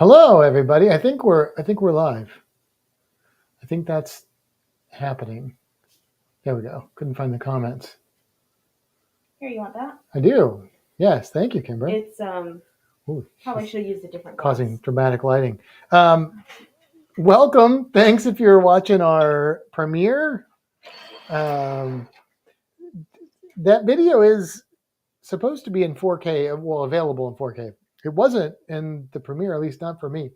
Hello, everybody. I think we're live. I think that's happening. There we go. Couldn't find the comments. Here, you want that? I do. Yes, thank you, Kimber. It's Ooh, probably should have used a different glass. causing dramatic lighting. Welcome. Thanks if you're watching our premiere. That video is supposed to be in 4K. Well, available in 4K. It wasn't in the premiere, at least not for me.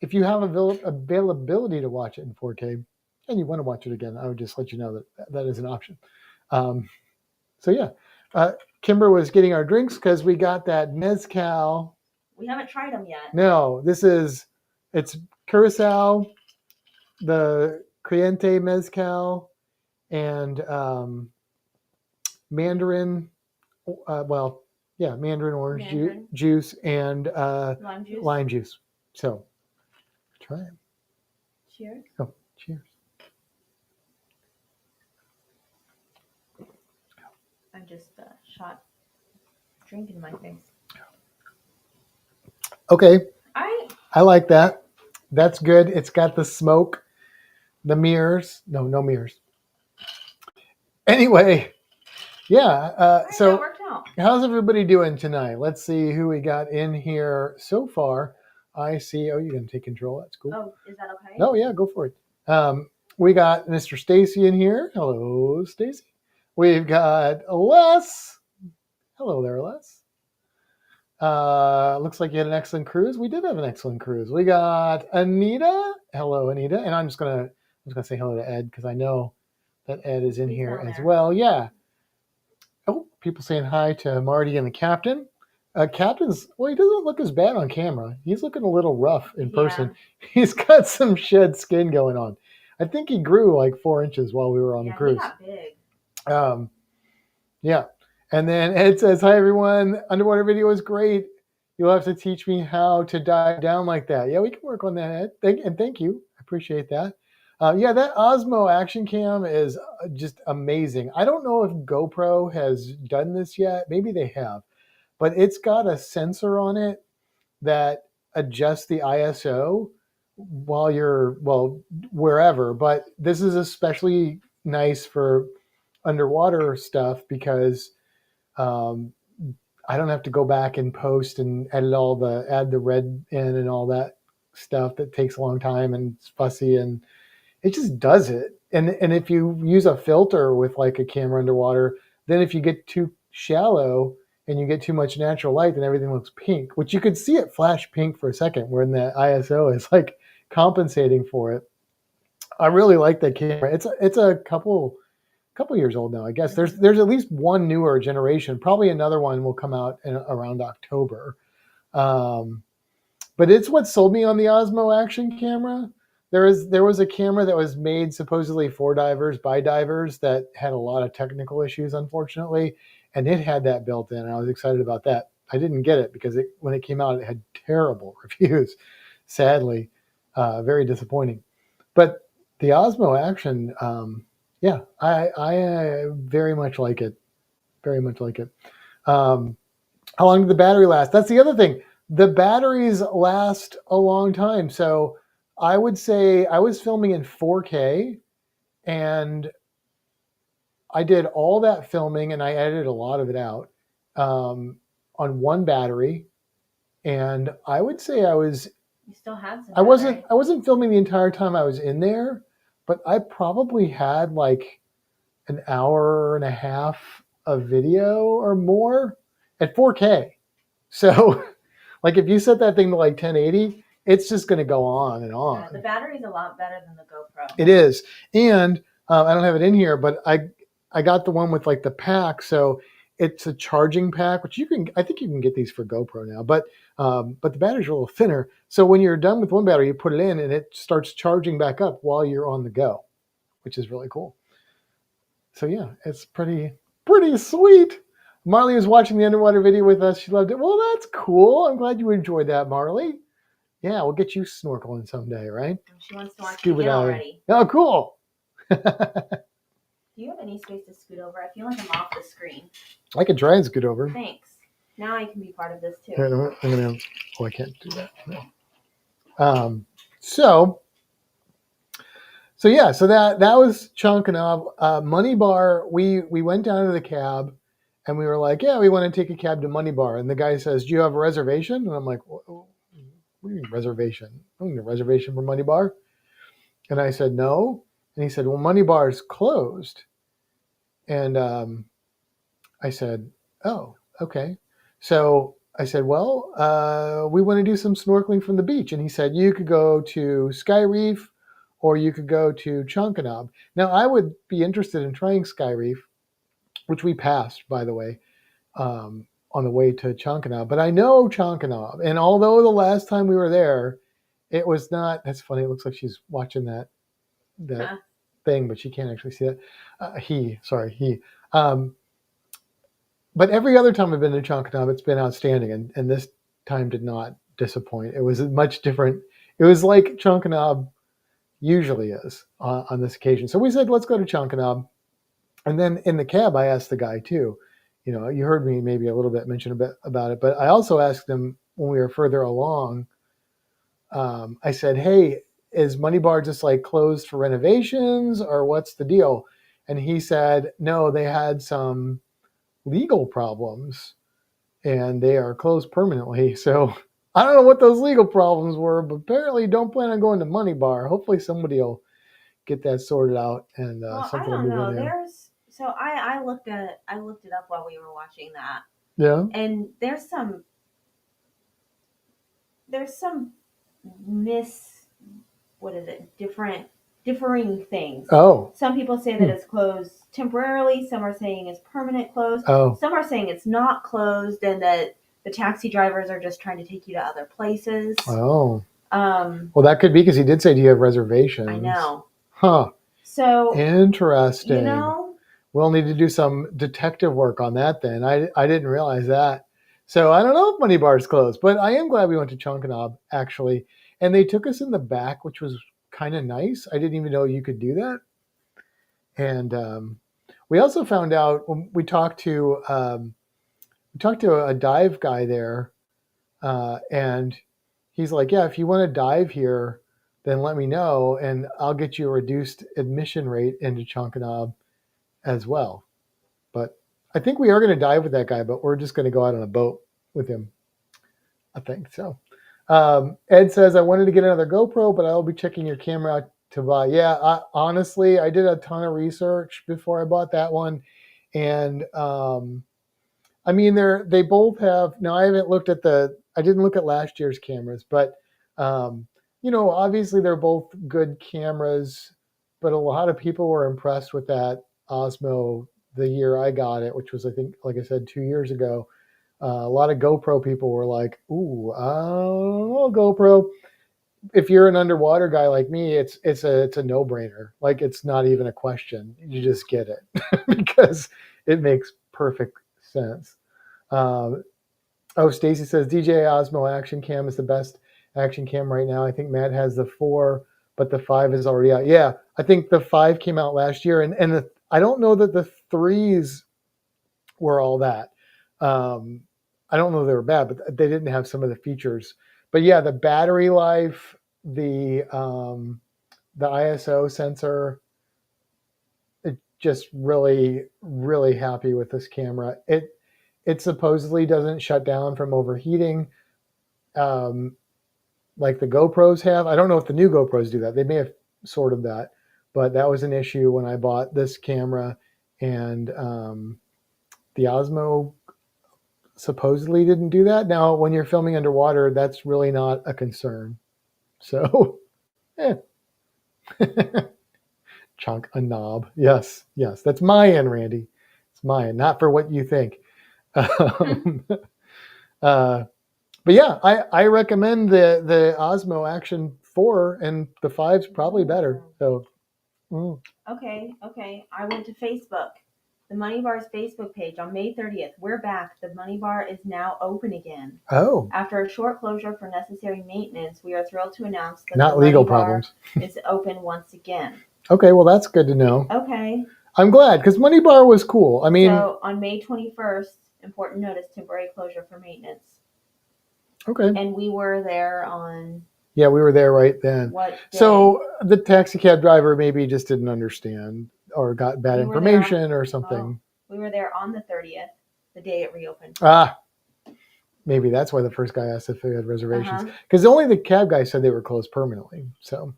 If you have availability to watch it in 4K and you want to watch it again, I would just let you know that is an option. So yeah, Kimber was getting our drinks because we got that mezcal. We haven't tried them yet. No, it's Curacao, the Cliente mezcal, and Mandarin. Mandarin orange juice and lime juice. So try it. Cheers. Oh, cheers. I just shot drink in my face. Okay. I like that. That's good. It's got the smoke, the mirrors. No mirrors. Anyway, yeah. So that worked out. How's everybody doing tonight? Let's see who we got in here so far. I see. Oh, you're going to take control. That's cool. Oh, is that okay? Oh, yeah, go for it. We got Mr. Stacy in here. Hello, Stacy. We've got Les. Hello there, Les. Looks like you had an excellent cruise. We did have an excellent cruise. We got Anita. Hello, Anita. And I'm just gonna say hello to Ed because I know that Ed is in here as well. Yeah. Oh, people saying hi to Marty and the captain. Captain's, well, he doesn't look as bad on camera. He's looking a little rough in person. He's got some shed skin going on. I think he grew like 4 inches while we were on the cruise. He got big. Yeah. And then Ed says, hi, everyone. Underwater video is great. You'll have to teach me how to dive down like that. Yeah, we can work on that, Ed. Thank you. I appreciate that. That Osmo action cam is just amazing. I don't know if GoPro has done this yet. Maybe they have. But it's got a sensor on it that adjusts the ISO while you're, wherever. But this is especially nice for underwater stuff because I don't have to go back and post and add the red in and all that stuff that takes a long time and it's fussy, and it just does it. And if you use a filter with like a camera underwater, then if you get too shallow and you get too much natural light, then everything looks pink, which you could see it flash pink for a second when the ISO is like compensating for it. I really like that camera. It's a couple years old now, I guess. There's at least one newer generation. Probably another one will come out around October. But it's what sold me on the Osmo action camera. There was a camera that was made supposedly for divers by divers that had a lot of technical issues, unfortunately, and it had that built in. And I was excited about that. I didn't get it because when it came out, it had terrible reviews. Sadly, very disappointing. But the Osmo action, I very much like it. Very much like it. How long did the battery last? That's the other thing. The batteries last a long time. So I would say I was filming in 4K and I did all that filming and I edited a lot of it out on one battery. And I would say you still had some. I wasn't filming the entire time I was in there, but I probably had like an hour and a half of video or more at 4K. So like if you set that thing to like 1080, it's just going to go on and on. Yeah, the battery's a lot better than the GoPro. It is. And I don't have it in here, but I got the one with like the pack. So it's a charging pack, which I think you can get these for GoPro now, but the batteries are a little thinner. So when you're done with one battery, you put it in and it starts charging back up while you're on the go, which is really cool. So yeah, it's pretty sweet. Marley was watching the underwater video with us. She loved it. Well, that's cool. I'm glad you enjoyed that, Marley. Yeah, we'll get you snorkeling someday, right? She wants to watch it already. Oh, cool. Do you have any space to scoot over? I feel like I'm off the screen. I could try and scoot over. Thanks. Now I can be part of this too. Here, I'm gonna. Oh, I can't do that. No. So yeah, so that was Chunk and Knob. Money Bar. We went down to the cab, and we were like, yeah, we want to take a cab to Money Bar. And the guy says, do you have a reservation? And I'm like, what do you mean reservation? I don't need a reservation for Money Bar. And I said, no. And he said, well, Money Bar is closed. And I said, oh, okay. So I said, well, we want to do some snorkeling from the beach. And he said, you could go to Sky Reef or you could go to Chonkanab. Now, I would be interested in trying Sky Reef, which we passed, by the way, on the way to Chonkanab. But I know Chonkanab. And although the last time we were there, it was not, that's funny. It looks like she's watching that thing, but she can't actually see that. He. But every other time I've been to Chonkanab, it's been outstanding. And this time did not disappoint. It was much different. It was like Chonkanab usually is on this occasion. So we said, let's go to Chonkanab. And then in the cab, I asked the guy too, you know, you heard me maybe a little bit mention a bit about it, but I also asked him when we were further along, I said, hey, is Money Bar just like closed for renovations or what's the deal? And he said, no, they had some legal problems and they are closed permanently. So I don't know what those legal problems were, but apparently don't plan on going to Money Bar. Hopefully somebody will get that sorted out and something will move in there. So I looked it up while we were watching that. Yeah. And there's some differing things. Oh. Some people say that it's closed temporarily. Some are saying it's permanent closed. Oh. Some are saying it's not closed and that the taxi drivers are just trying to take you to other places. Oh. Well, that could be because he did say, do you have reservations? I know. Huh. So interesting. You know, we'll need to do some detective work on that then. I didn't realize that. So I don't know if Money Bar is closed, but I am glad we went to Chonkanab actually. And they took us in the back, which was kind of nice. I didn't even know you could do that. And we also found out when we talked to a dive guy there, and he's like, yeah, if you want to dive here, then let me know, and I'll get you a reduced admission rate into Chonkanab as well. But I think we are going to dive with that guy, but we're just going to go out on a boat with him. I think so. Ed says, I wanted to get another GoPro, but I'll be checking your camera out to buy. Yeah, honestly, I did a ton of research before I bought that one. And I mean, they both have, now I didn't look at last year's cameras, but you know, obviously they're both good cameras, but a lot of people were impressed with that Osmo the year I got it, which was, I think, like I said, 2 years ago. A lot of GoPro people were like, ooh, GoPro. If you're an underwater guy like me, it's a no-brainer. Like, it's not even a question. You just get it because it makes perfect sense. Stacy says DJI Osmo Action Cam is the best action cam right now. I think Matt has the 4, but the 5 is already out. Yeah, I think the 5 came out last year, and I don't know that the 3s were all that. I don't know they were bad, but they didn't have some of the features. But yeah, the battery life, the ISO sensor, it just really, really happy with this camera. It supposedly doesn't shut down from overheating like the GoPros have. I don't know if the new GoPros do that. They may have sort of that, but that was an issue when I bought this camera. And the Osmo supposedly didn't do that. Now, when you're filming underwater, that's really not a concern. So, Chunk a knob. Yes, that's mine, Randy. It's mine, not for what you think. But yeah, I recommend the Osmo Action 4, and the 5's probably better. So, Okay. I went to Facebook. The Money Bar's Facebook page on May 30th. We're back. The Money Bar is now open again. Oh. After a short closure for necessary maintenance, we are thrilled to announce that not the legal Money problems Bar is open once again. Okay, well, that's good to know. Okay. I'm glad, because Money Bar was cool. I mean, so on May 21st, Important notice, temporary closure for maintenance. Okay. And we were there on Yeah, we were there right then. what day? So the taxi cab driver maybe just didn't understand or got bad We were there information or something. we were there on the 30th, the day it reopened. Maybe that's why the first guy asked if they had reservations. Uh-huh. Because only the cab guy said they were closed permanently. So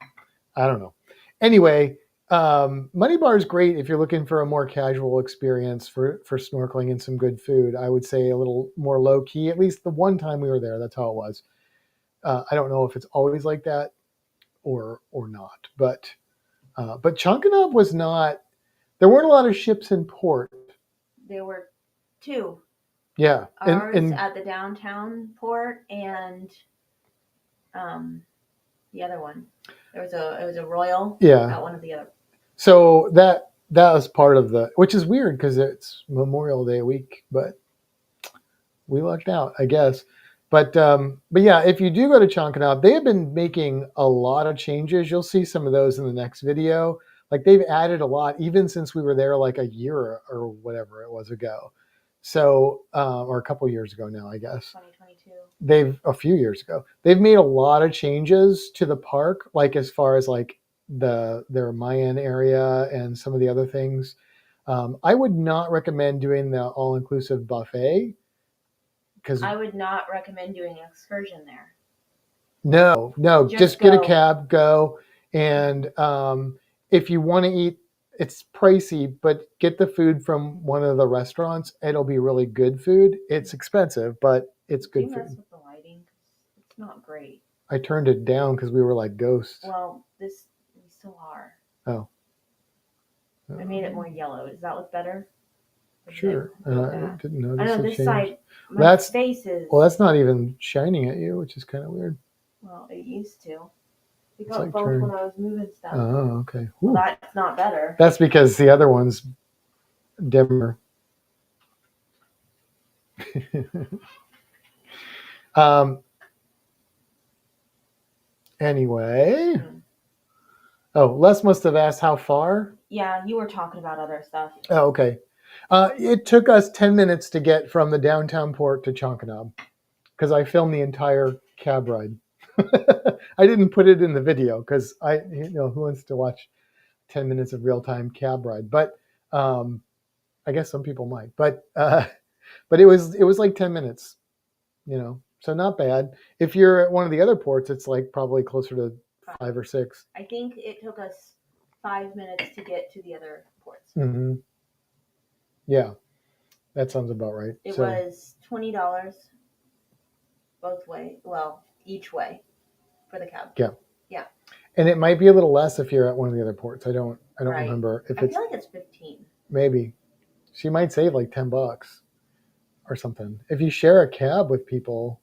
I don't know. Anyway, Money Bar is great if you're looking for a more casual experience for snorkeling and some good food. I would say a little more low key. At least the one time we were there, that's how it was. I don't know if it's always like that or not, but Chunkanub was not. There weren't a lot of ships in port. There were two. Yeah, Ours at the downtown port and the other one. It was a Royal. Yeah. At one of the other. So that was part of the, which is weird because it's Memorial Day week, but we lucked out, I guess. But yeah, if you do go to Chonkanab, they have been making a lot of changes. You'll see some of those in the next video. Like they've added a lot, even since we were there like a year or whatever it was ago. So, or a couple years ago now, I guess. 2022. A few years ago. They've made a lot of changes to the park, like as far as like their Mayan area and some of the other things. I would not recommend doing the all-inclusive buffet. Because I would not recommend doing an excursion there. No, just get a cab, go. And if you want to eat, it's pricey, but get the food from one of the restaurants. It'll be really good food. It's expensive, but it's good food. Mess with the lighting? It's not great. I turned it down because we were like ghosts. Well, we still are. Oh. I made it more yellow. Does that look better? Sure. I didn't notice. I know this change. side. My face is. Well, that's not even shining at you, which is kind of weird. Well, it used to. It got both when I was moving stuff. Oh, okay. Well, that's not better. That's because the other one's dimmer. Anyway. Oh, Les must have asked how far. Yeah, you were talking about other stuff. Oh, okay. It took us 10 minutes to get from the downtown port to Chonkanab because I filmed the entire cab ride. I didn't put it in the video because who wants to watch 10 minutes of real-time cab ride? But I guess some people might. But it was like 10 minutes, so not bad. If you're at one of the other ports, it's like probably closer to 5 or 6. I think it took us 5 minutes to get to the other ports. Mm-hmm. Yeah, that sounds about right. It was $20 both way. Well, each way for the cab. Yeah. Yeah. And it might be a little less if you're at one of the other ports. I don't remember if I feel like it's 15. Maybe. She might save like $10 or something. If you share a cab with people,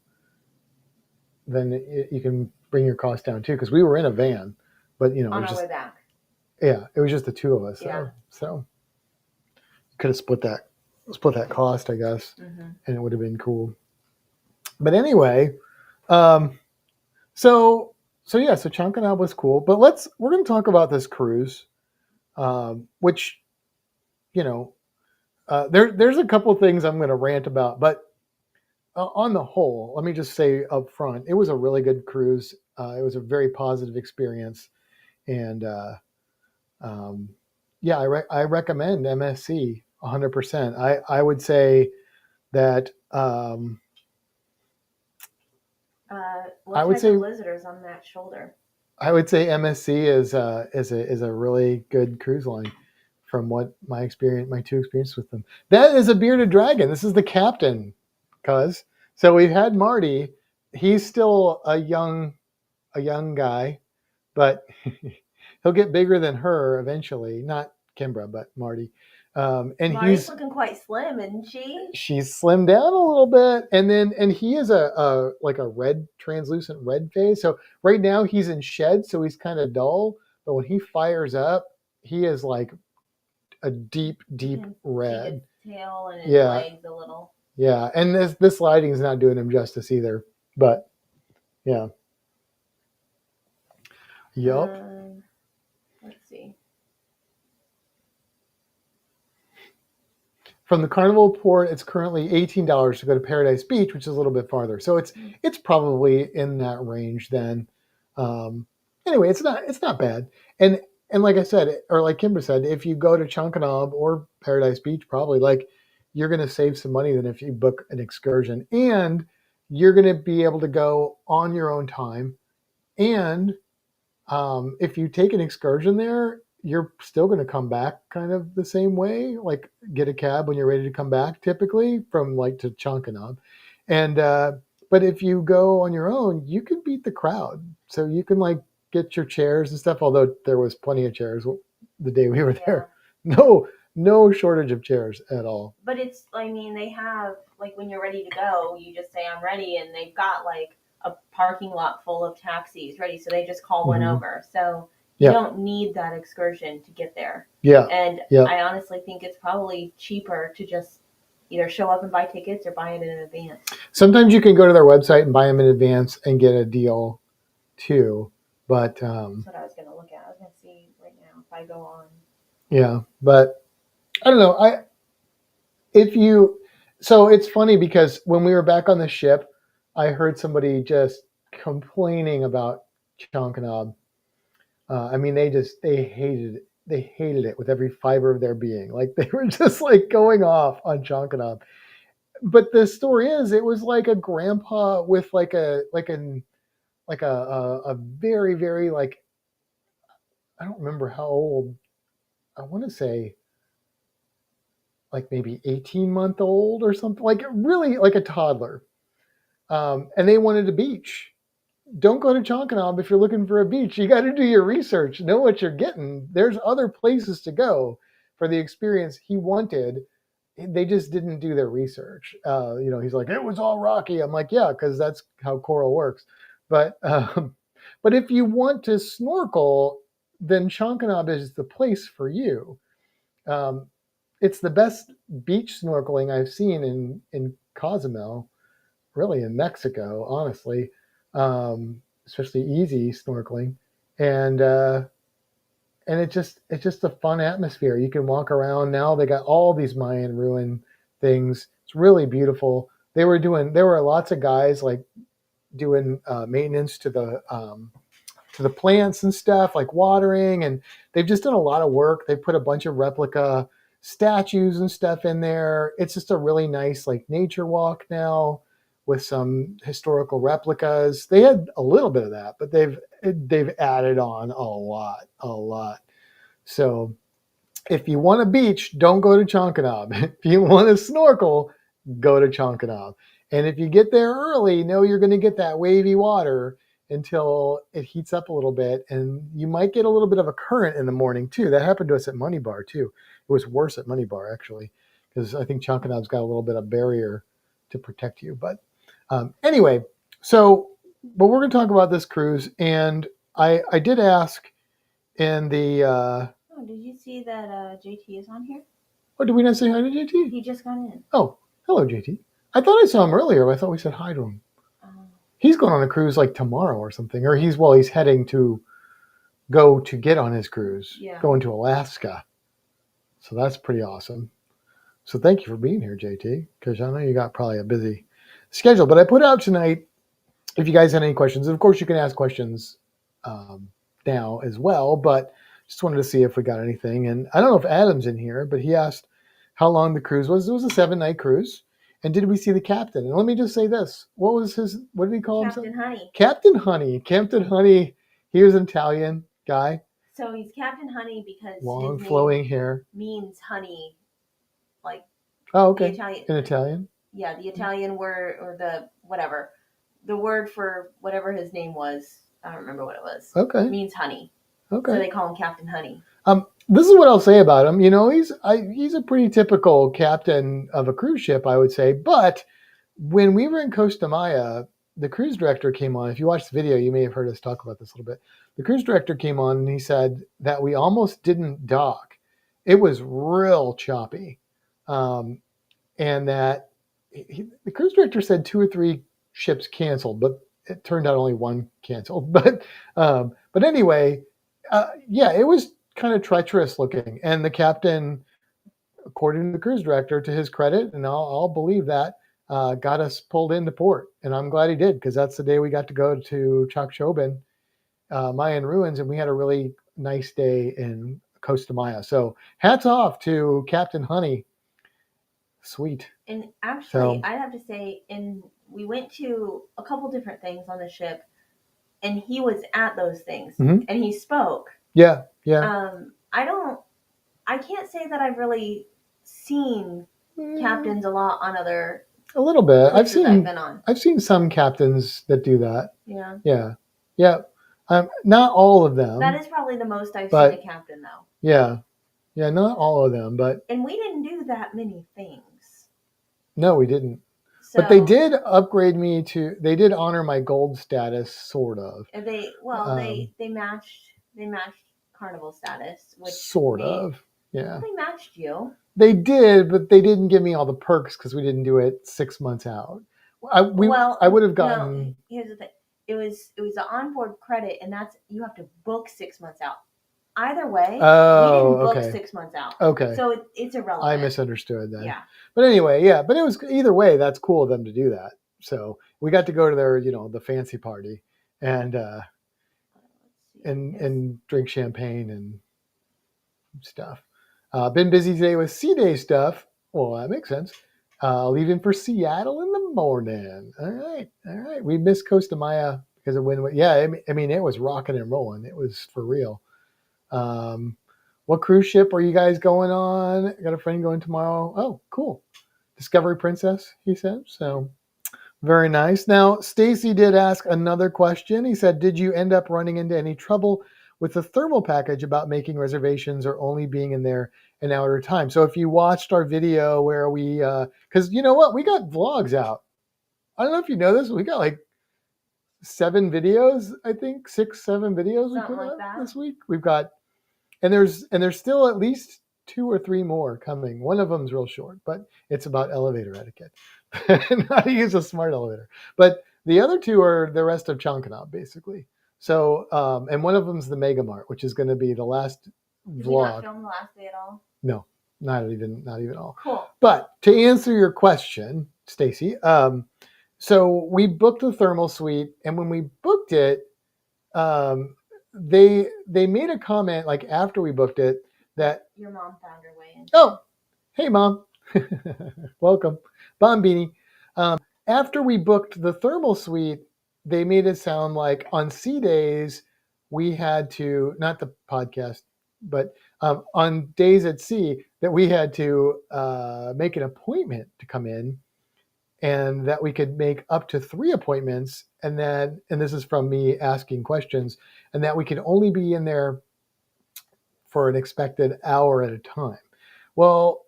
then you can bring your cost down too. Because we were in a van, but on our way back. Yeah, it was just the two of us. Yeah. So could have split that cost, I guess, mm-hmm. and it would have been cool. But anyway, so Chonkanab was cool. But we're going to talk about this cruise, which, there's a couple of things I'm going to rant about, but on the whole, let me just say up front, it was a really good cruise. It was a very positive experience, and I recommend MSC 100%. I would say that what type of visitors on that shoulder? I would say MSC is a really good cruise line from what my two experiences with them. That is a bearded dragon. This is the captain, so we've had Marty. He's still a young guy, but he'll get bigger than her eventually. Not Kimbra, but Marty. And Marty's looking quite slim, isn't she? She's slimmed down a little bit, and he is a translucent red phase. So right now he's in shed, so he's kind of dull. But when he fires up, he is like a deep red. His tail and his legs a little. Yeah, and this lighting is not doing him justice either. But yeah. Yup. Let's see. from the Carnival port, it's currently $18 to go to Paradise Beach, which is a little bit farther. So it's probably in that range then. Um, anyway, it's not bad. And like I said, or like Kimber said, if you go to Chunkanab or Paradise Beach, probably like you're going to save some money than if you book an excursion, and you're going to be able to go on your own time. And if you take an excursion there, you're still going to come back kind of the same way, like get a cab when you're ready to come back, typically from like to Chunkanab. And but if you go on your own, you can beat the crowd. So you can like get your chairs and stuff. Although there was plenty of chairs the day we were there, no shortage of chairs at all. But it's, I mean, they have, like, when you're ready to go, you just say, I'm ready, and they've got, like, a parking lot full of taxis ready, so they just call one over. So you don't need that excursion to get there. Yeah. And I honestly think it's probably cheaper to just either show up and buy tickets or buy it in advance. Sometimes you can go to their website and buy them in advance and get a deal too. But that's what I was going to look at. I was going to see right now if I go on. Yeah, but I don't know. So it's funny because when we were back on the ship, I heard somebody just complaining about Chonkanab. I mean, they hated it with every fiber of their being. Like they were just like going off on Chonkanab. But the story is, it was like a grandpa with like a very, very, like, I don't remember how old. I want to say like maybe 18-month-old or something, like really like a toddler. And they wanted a beach. Don't go to Chonkanab if you're looking for a beach. You got to do your research, know what you're getting. There's other places to go for the experience he wanted. They just didn't do their research. He's like, it was all rocky. I'm like, yeah, because that's how coral works. But if you want to snorkel, then Chonkanab is the place for you. It's the best beach snorkeling I've seen in Cozumel, really in Mexico, honestly, especially easy snorkeling, and it's just a fun atmosphere. You can walk around now. They got all these Mayan ruin things. It's really beautiful. There were lots of guys like doing maintenance to the plants and stuff, like watering, and they've just done a lot of work. They put a bunch of replica statues and stuff in there. It's just a really nice like nature walk now with some historical replicas. They had a little bit of that, but they've added on a lot. So if you want a beach, don't go to Chonkanab. If you want to snorkel, go to Chonkanab. And if you get there early, know you're going to get that wavy water until it heats up a little bit, and you might get a little bit of a current in the morning too. That happened to us at Money Bar too. It was worse at Money Bar actually, because I think Chonkanab's got a little bit of barrier to protect you. But anyway, but we're going to talk about this cruise, and I did ask in the. Oh, did you see that JT is on here? Oh, did we not say hi to JT? He just got in. Oh, hello JT. I thought I saw him earlier, but I thought we said hi to him. He's going on a cruise like tomorrow or something, or he's heading to go to get on his cruise, going to Alaska. So that's pretty awesome. So thank you for being here, JT, because I know you got probably a busy schedule. But I put out tonight, if you guys had any questions, of course you can ask questions now as well, but just wanted to see if we got anything. And I don't know if Adam's in here, but he asked how long the cruise was. It was a 7-night cruise. And did we see the captain? And let me just say this. What did he call himself? Captain Honey. Captain Honey. Captain Honey. He was an Italian guy. So he's Captain Honey because long flowing hair means honey, like. Oh, okay. In Italian? Yeah, the Italian word, or the word for whatever his name was. I don't remember what it was. Okay. It means honey. Okay. So they call him Captain Honey. This is what I'll say about him. He's a pretty typical captain of a cruise ship, I would say. But when we were in Costa Maya, the cruise director came on. If you watched the video, you may have heard us talk about this a little bit. The cruise director came on and he said that we almost didn't dock. It was real choppy. And that the cruise director said 2 or 3 ships canceled, but it turned out only 1 canceled. But anyway, it was kind of treacherous looking, and the captain according to the cruise director, to his credit, and I'll believe that, got us pulled into port. And I'm glad he did, because that's the day we got to go to Chakchobin, Mayan ruins, and we had a really nice day in Costa Maya. So hats off to Captain Honey. Sweet. And actually, I'd have to say, we went to a couple different things on the ship, and he was at those things, and he spoke. Yeah. I can't say that I've really seen captains a lot on other. A little bit. I've seen some captains that do that. Yeah. Yeah. Not all of them. That is probably the most I've seen a captain, though. Yeah. Not all of them, but. And we didn't do that many things. No, we didn't. So, but they did upgrade me to. They did honor my gold status, sort of. They matched Carnival status, which sort of. Yeah. They matched you. They did, but they didn't give me all the perks because we didn't do it 6 months out. I would have gotten. No, here's the thing. It was the onboard credit, and you have to book 6 months out. Either way, we didn't book 6 months out. Okay. So it's irrelevant. I misunderstood that. Yeah. But anyway, yeah. But it was either way. That's cool of them to do that. So we got to go to their, the fancy party, and drink champagne and stuff. Been busy today with Sea Day stuff. Well, that makes sense. Leaving for Seattle in the morning. All right. We missed Costa Maya because of when. Yeah, I mean, it was rocking and rolling. It was for real. What cruise ship are you guys going on? I got a friend going tomorrow. Oh, cool. Discovery Princess, he said. So very nice. Now, Stacy did ask another question. He said, did you end up running into any trouble with the thermal package about making reservations or only being in there an hour at a time? So if you watched our video where we, because you know what? We got vlogs out. I don't know if you know this. We got like 7 videos, I think 6, 7 videos we put out this week. We've got, and there's still at least 2 or 3 more coming. One of them's real short, but it's about elevator etiquette, how to use a smart elevator. But the other 2 are the rest of Chankanaab, basically. So, and one of them's the Mega Mart, which is going to be the last vlog. Did you not film the last day at all? No, not even all. Cool. But to answer your question, Stacy, so we booked the thermal suite, and when we booked it, they made a comment like after we booked it that your mom found her way in. Oh, hey mom, welcome, Bombini. After we booked the thermal suite, they made it sound like on sea days we had to, not the podcast, but on days at sea that we had to make an appointment to come in, and that we could make up to 3 appointments, and this is from me asking questions, and that we could only be in there for an expected hour at a time. Well,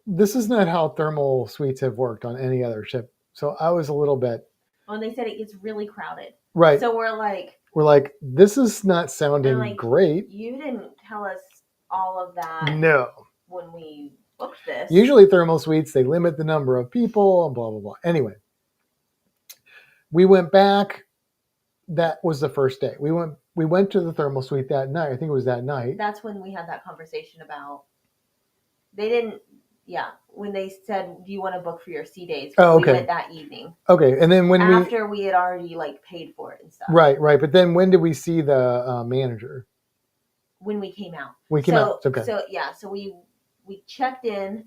this is not how thermal suites have worked on any other ship. So I was a little bit. Well, they said it gets really crowded. Right. So we're like, this is not sounding great. You didn't tell us all of that. No. When we booked this. Usually thermal suites, they limit the number of people and blah, blah, blah. Anyway, we went back. That was the first day. We went to the thermal suite that night. I think it was that night. That's when we had that conversation about, when they said, do you want to book for your sea days? Oh, okay. We went that evening. Okay. And then after we had already paid for it and stuff. Right. But then when did we see the manager? When we came out. We came out. Okay. So we checked in.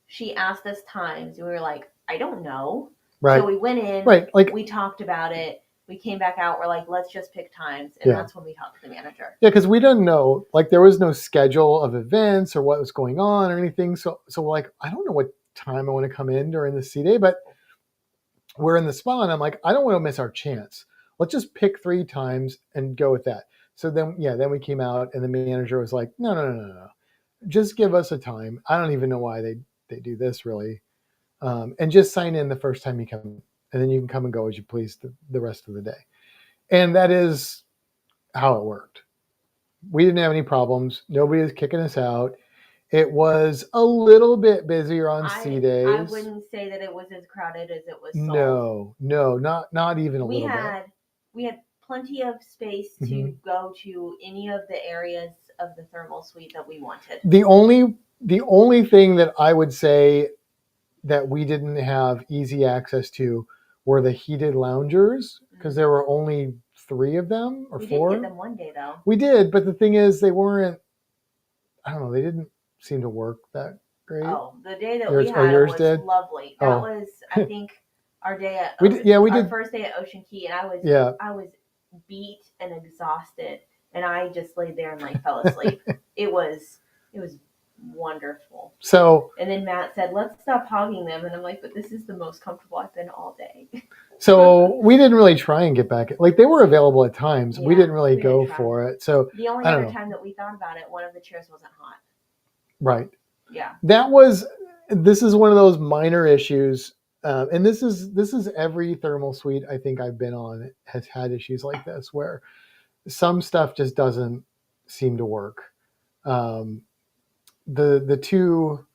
She asked us times. We were like, I don't know. Right. So we went in. Right. We talked about it. We came back out. We're like, let's just pick times. And that's when we talked to the manager. Yeah, because we didn't know. There was no schedule of events or what was going on or anything. So we're like, I don't know what time I want to come in during the sea day, but we're in the spa, and I'm like, I don't want to miss our chance. Let's just pick 3 times and go with that. So then we came out, and the manager was like, no. Just give us a time. I don't even know why they do this, really. And just sign in the first time you come, and then you can come and go as you please the rest of the day. And that is how it worked. We didn't have any problems. Nobody was kicking us out. It was a little bit busier on sea days. I wouldn't say that it was as crowded as it was sold. No, not even a little bit. We had plenty of space to go to any of the areas of the thermal suite that we wanted. The only The only thing that I would say that we didn't have easy access to were the heated loungers, because there were only 3 of them or We 4. did get them one day though. We did, but the thing is, they weren't. I don't know. They didn't seem to work that great. Oh, the day that we had yours was did? lovely. That was, I think, our day at We did, yeah, we our did. first day at Ocean Key, and I was beat and exhausted, and I just laid there and like fell asleep. It was wonderful. So, and then Matt said, "Let's stop hogging them," and I'm like, "But this is the most comfortable I've been all day." So we didn't really try and get back. Like, they were available at times. We didn't really go for it. So the only other time that we thought about it, one of the chairs wasn't hot. Right. Yeah. This is one of those minor issues. And this is every thermal suite I think I've been on has had issues like this, where some stuff just doesn't seem to work. The 2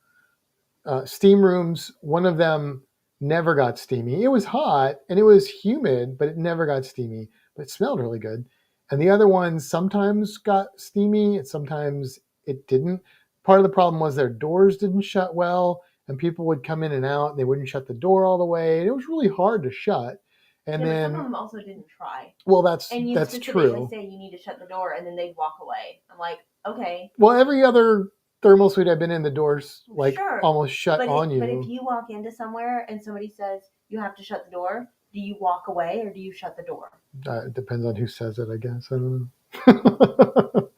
steam rooms, one of them never got steamy. It was hot and it was humid, but it never got steamy, but it smelled really good. And the other one sometimes got steamy and sometimes it didn't. Part of the problem was their doors didn't shut well, and people would come in and out and they wouldn't shut the door all the way. And it was really hard to shut. And then some of them also didn't try. Well, that's true. And you specifically say you need to shut the door, and then they'd walk away. I'm like, okay. Well, every other thermal suite I've been in, the doors almost shut on you. But if you walk into somewhere and somebody says you have to shut the door, do you walk away or do you shut the door? It depends on who says it, I guess. I don't know.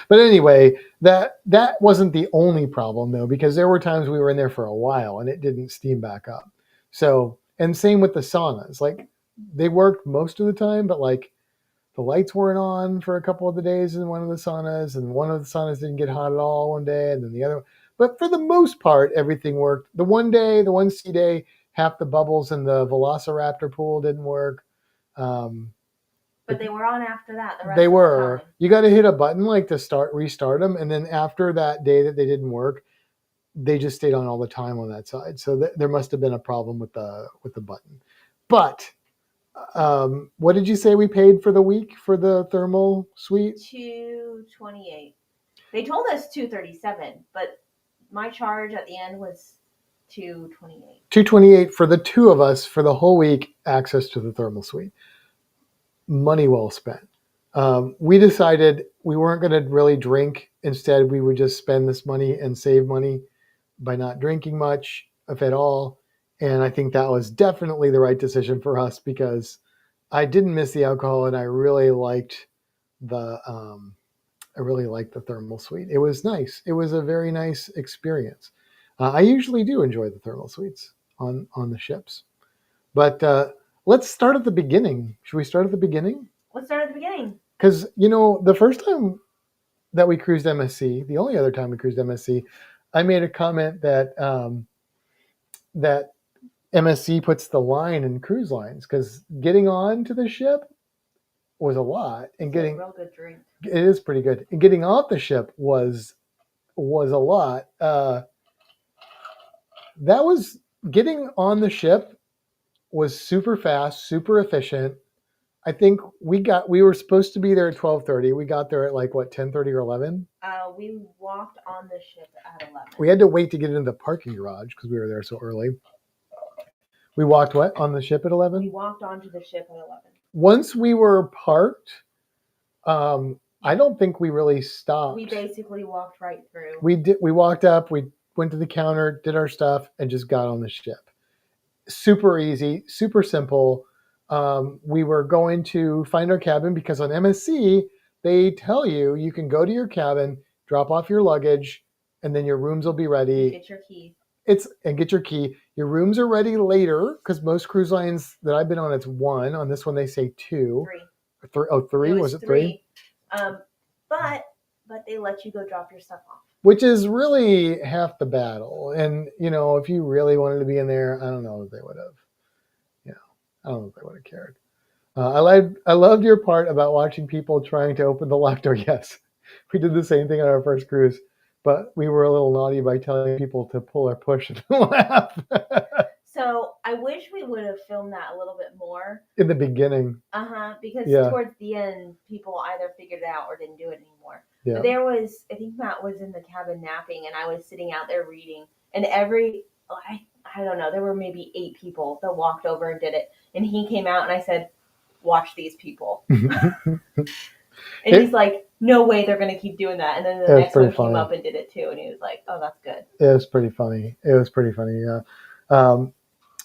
But anyway, that wasn't the only problem though, because there were times we were in there for a while and it didn't steam back up. So, and same with the saunas. Like, they worked most of the time, but like the lights weren't on for a couple of the days in one of the saunas, and one of the saunas didn't get hot at all one day, and then the other. But for the most part, everything worked. The one day, the 1C day, half the bubbles in the Velociraptor pool didn't work. But they were on after that. They were. You got to hit a button like to restart them, and then after that day that they didn't work, they just stayed on all the time on that side. So there must have been a problem with the button. But what did you say we paid for the week for the thermal suite? $228. They told us $237, but my charge at the end was $228. $228 for the 2 of us for the whole week, access to the thermal suite. Money well spent. We decided we weren't going to really drink. Instead, we would just spend this money and save money by not drinking much, if at all. And I think that was definitely the right decision for us, because I didn't miss the alcohol and I really liked the thermal suite. It was nice. It was a very nice experience. I usually do enjoy the thermal suites on the ships. But let's start at the beginning. Should we start at the beginning? Let's start at the beginning. Because, the first time that we cruised MSC, the only other time we cruised MSC, I made a comment that that MSC puts the line in cruise lines, because getting on to the ship was a lot, and getting a real good drink. It is pretty good. And getting off the ship was a lot. Getting on the ship was super fast, super efficient. I think we were supposed to be there at 12:30. We got there at 10:30 or 11? We walked on the ship at 11. We had to wait to get into the parking garage because we were there so early. We walked on the ship at 11? We walked onto the ship at 11. Once we were parked, I don't think we really stopped. We basically walked right through. We walked up, we went to the counter, did our stuff, and just got on the ship. Super easy, super simple. We were going to find our cabin because on MSC, they tell you can go to your cabin, drop off your luggage, and then your rooms will be ready. Get your key. Get your key. Your rooms are ready later, because most cruise lines that I've been on, it's 1. On this one, they say 2. 3. 3? Was it 3? But they let you go drop your stuff off. Which is really half the battle. And, if you really wanted to be in there, I don't know if they would have. I don't know if they would have cared. I loved your part about watching people trying to open the lock door. Yes, we did the same thing on our first cruise, but we were a little naughty by telling people to pull or push and laugh. So I wish we would have filmed that a little bit more. In the beginning. Because Yeah. towards the end, people either figured it out or didn't do it anymore. Yeah. But there was, I think Matt was in the cabin napping, and I was sitting out there reading. And I don't know, there were maybe 8 people that walked over and did it. And he came out, and I said, "Watch these people." And he's like, "No way, they're going to keep doing that." And then the next one came up and did it too, and he was like, "Oh, that's good." It was pretty funny. Yeah.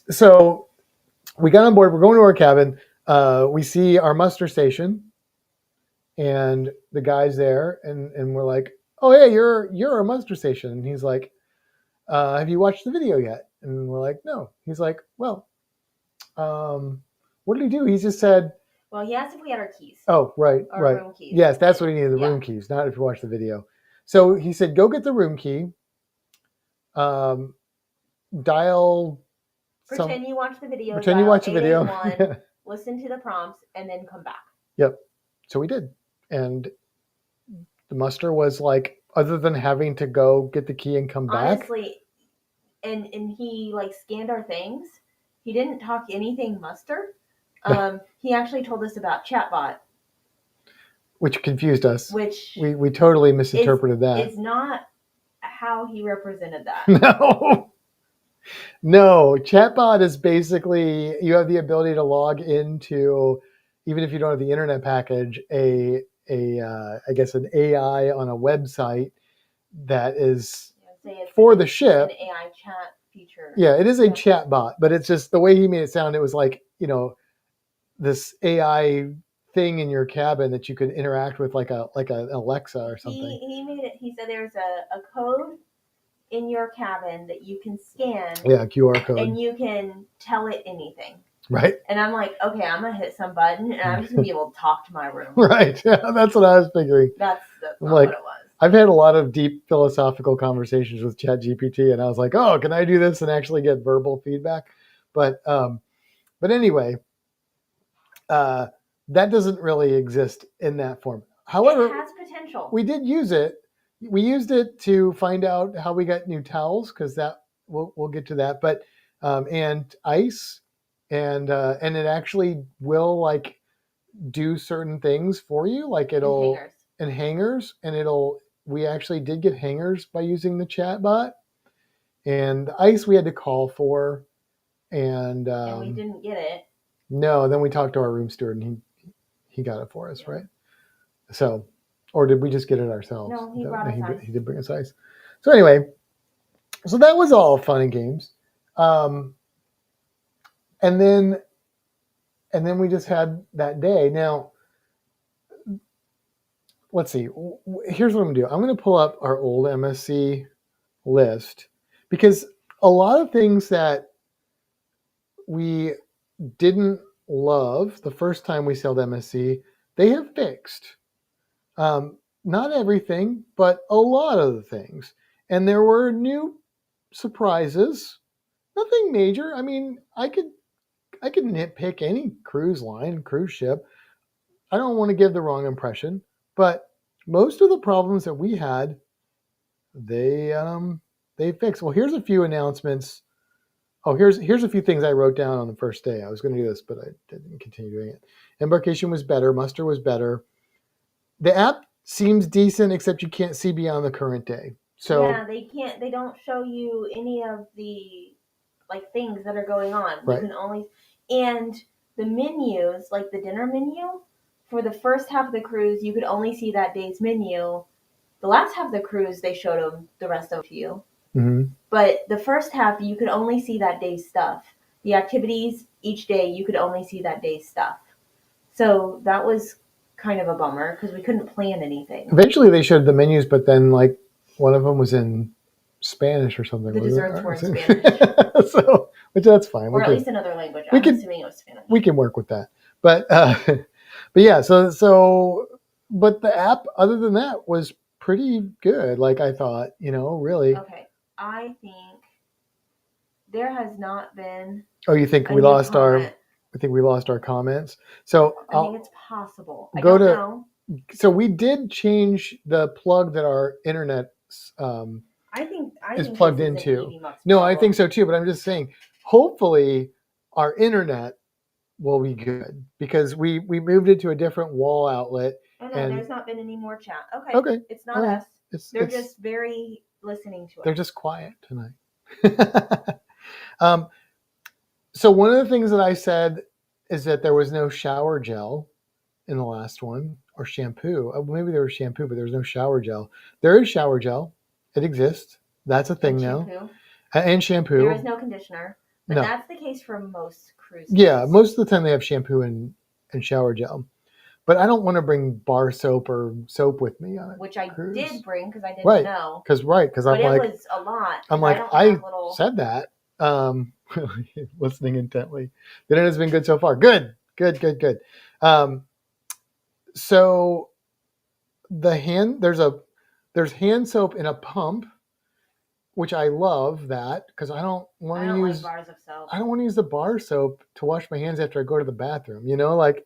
So we got on board. We're going to our cabin. We see our muster station, and the guy's there, and we're like, "Oh, yeah, you're a muster station." And he's like, "Have you watched the video yet?" And we're like, "No." He's like, "Well, what did he do?" He just said, well, he asked if we had our keys. Oh, right, our room keys. Yes, that's what he needed, the room keys, not if you watch the video. So he said, "Go get the room key. Dial. Pretend you watch the video. Pretend you watch the video. Listen to the prompts, and then come back." Yep. So we did, and the muster was like, other than having to go get the key and come back. Honestly, and he like scanned our things. He didn't talk anything muster. He actually told us about chatbot, which confused us. Which we totally misinterpreted that. It's not how he represented that. No, chatbot is basically you have the ability to log into, even if you don't have the internet package, I guess an AI on a website that is for the ship. An AI chat feature. Yeah, it is a chatbot, but it's just the way he made it sound. It was like, this AI thing in your cabin that you could interact with, like an Alexa or something. He made it. He said there's a code in your cabin that you can scan. Yeah, QR code. And you can tell it anything. Right. And I'm like, okay, I'm going to hit some button and I'm just going to be able to talk to my room. Right. Yeah, that's what I was figuring. That's not like, what it was. I've had a lot of deep philosophical conversations with ChatGPT, and I was like, oh, can I do this and actually get verbal feedback? But anyway, that doesn't really exist in that form. However, it has potential. We did use it. We used it to find out how we got new towels, because that we'll get to that. But and ice, and it actually will like do certain things for you, like it'll and hangers, and we actually did get hangers by using the chat bot. And the ice we had to call for, and we didn't get it. No, then we talked to our room steward, and he got it for us, right? So, or did we just get it ourselves? No, he brought us ice. He did bring us ice. So anyway, so that was all fun and games, and then we just had that day. Now, let's see. Here's what I'm gonna do. I'm gonna pull up our old MSC list, because a lot of things that we didn't love the first time we sailed MSC, they have fixed. Not everything, but a lot of the things. And there were new surprises. Nothing major. I mean, I could nitpick any cruise ship. I don't want to give the wrong impression, but most of the problems that we had, they fixed. Well, here's a few announcements. Oh, here's a few things I wrote down on the first day. I was going to do this, but I didn't continue doing it. Embarkation was better. Muster was better. The app seems decent, except you can't see beyond the current day. So yeah, they don't show you any of the like things that are going on. Right. You can only, and the menus, like the dinner menu, for the first half of the cruise, you could only see that day's menu. The last half of the cruise, they showed them the rest of you. Mm-hmm. But the first half, you could only see that day's stuff. The activities each day, you could only see that day's stuff. So that was kind of a bummer because we couldn't plan anything. Eventually, they showed the menus, but then like one of them was in Spanish or something. The desserts were in Spanish. So, which that's fine. Or at least another language. I'm assuming it was Spanish. We can work with that. But yeah, so but the app, other than that, was pretty good. Like I thought, really. Okay. I think there has not been. Oh, you think we lost our comments? So I think it's possible. I don't know. So we did change the plug that our internet I think is plugged into. No, I think so too. But I'm just saying, hopefully our internet will be good because we moved it to a different wall outlet. Oh no, there's not been any more chat. Okay. Okay. It's not us. They're It's just very listening to us. They're just quiet tonight. So one of the things that I said is that there was no shower gel in the last one, or shampoo. Maybe there was shampoo, but there was no shower gel. There is shower gel. It exists. That's a thing now. Shampoo. And shampoo. There is no conditioner. But No. That's the case for most cruise ships. Yeah, most of the time they have shampoo and shower gel. But I don't want to bring bar soap or soap with me on it. Which I did bring because I didn't know. Because I'm like, but it was a lot. I'm like, I said that. Listening intently. The internet has been good so far. Good. So there's hand soap in a pump, which I love that because I don't want to use bars of soap. I don't want to use the bar soap to wash my hands after I go to the bathroom. Like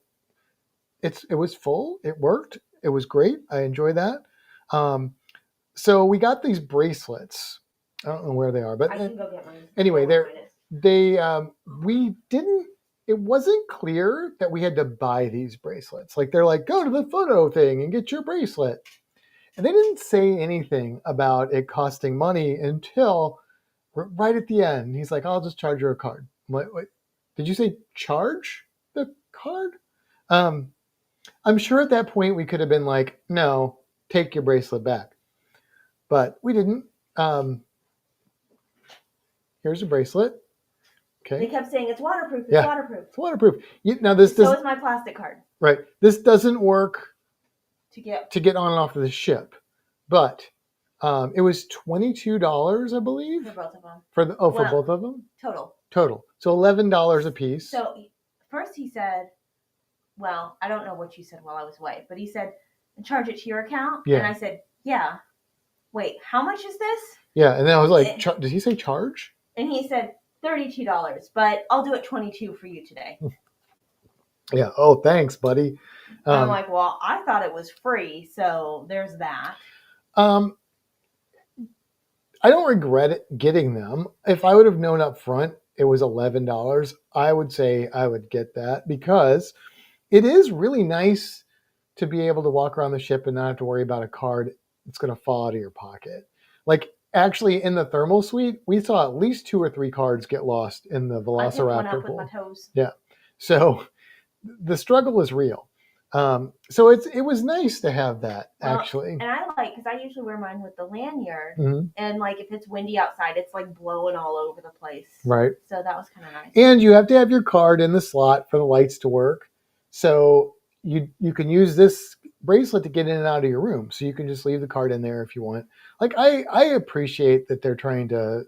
it was full. It worked. It was great. I enjoy that. So we got these bracelets. I don't know where they are, but I can go get mine. Anyway, it wasn't clear that we had to buy these bracelets. Like they're like, go to the photo thing and get your bracelet. And they didn't say anything about it costing money until right at the end. He's like, I'll just charge you a card. I'm like, wait, did you say charge the card? I'm sure at that point we could have been like, no, take your bracelet back. But we didn't. Here's a bracelet. Okay. They kept saying it's waterproof. It's waterproof. It's waterproof. So is my plastic card. Right. This doesn't work to get on and off of the ship, but it was $22, I believe. For both of them. For both of them. Total. So $11 a piece. So first he said, well, I don't know what you said while I was away, but he said, charge it to your account. Yeah. And I said, yeah. Wait, how much is this? Yeah, and then I was like, did he say charge? And he said $32, but I'll do it $22 for you today. Yeah. Oh, thanks, buddy. I'm like, well, I thought it was free, so there's that. I don't regret getting them. If I would have known up front it was $11, I would say I would get that because it is really nice to be able to walk around the ship and not have to worry about a card that's going to fall out of your pocket. Like actually in the thermal suite, we saw at least 2 or 3 cards get lost in the Velociraptor pool. With my toes. Yeah. So the struggle was real. So it was nice to have that actually. And I like, because I usually wear mine with the lanyard, and like if it's windy outside, it's like blowing all over the place. Right. So that was kind of nice. And you have to have your card in the slot for the lights to work. So you can use this bracelet to get in and out of your room. So you can just leave the card in there if you want. Like I appreciate that they're trying to,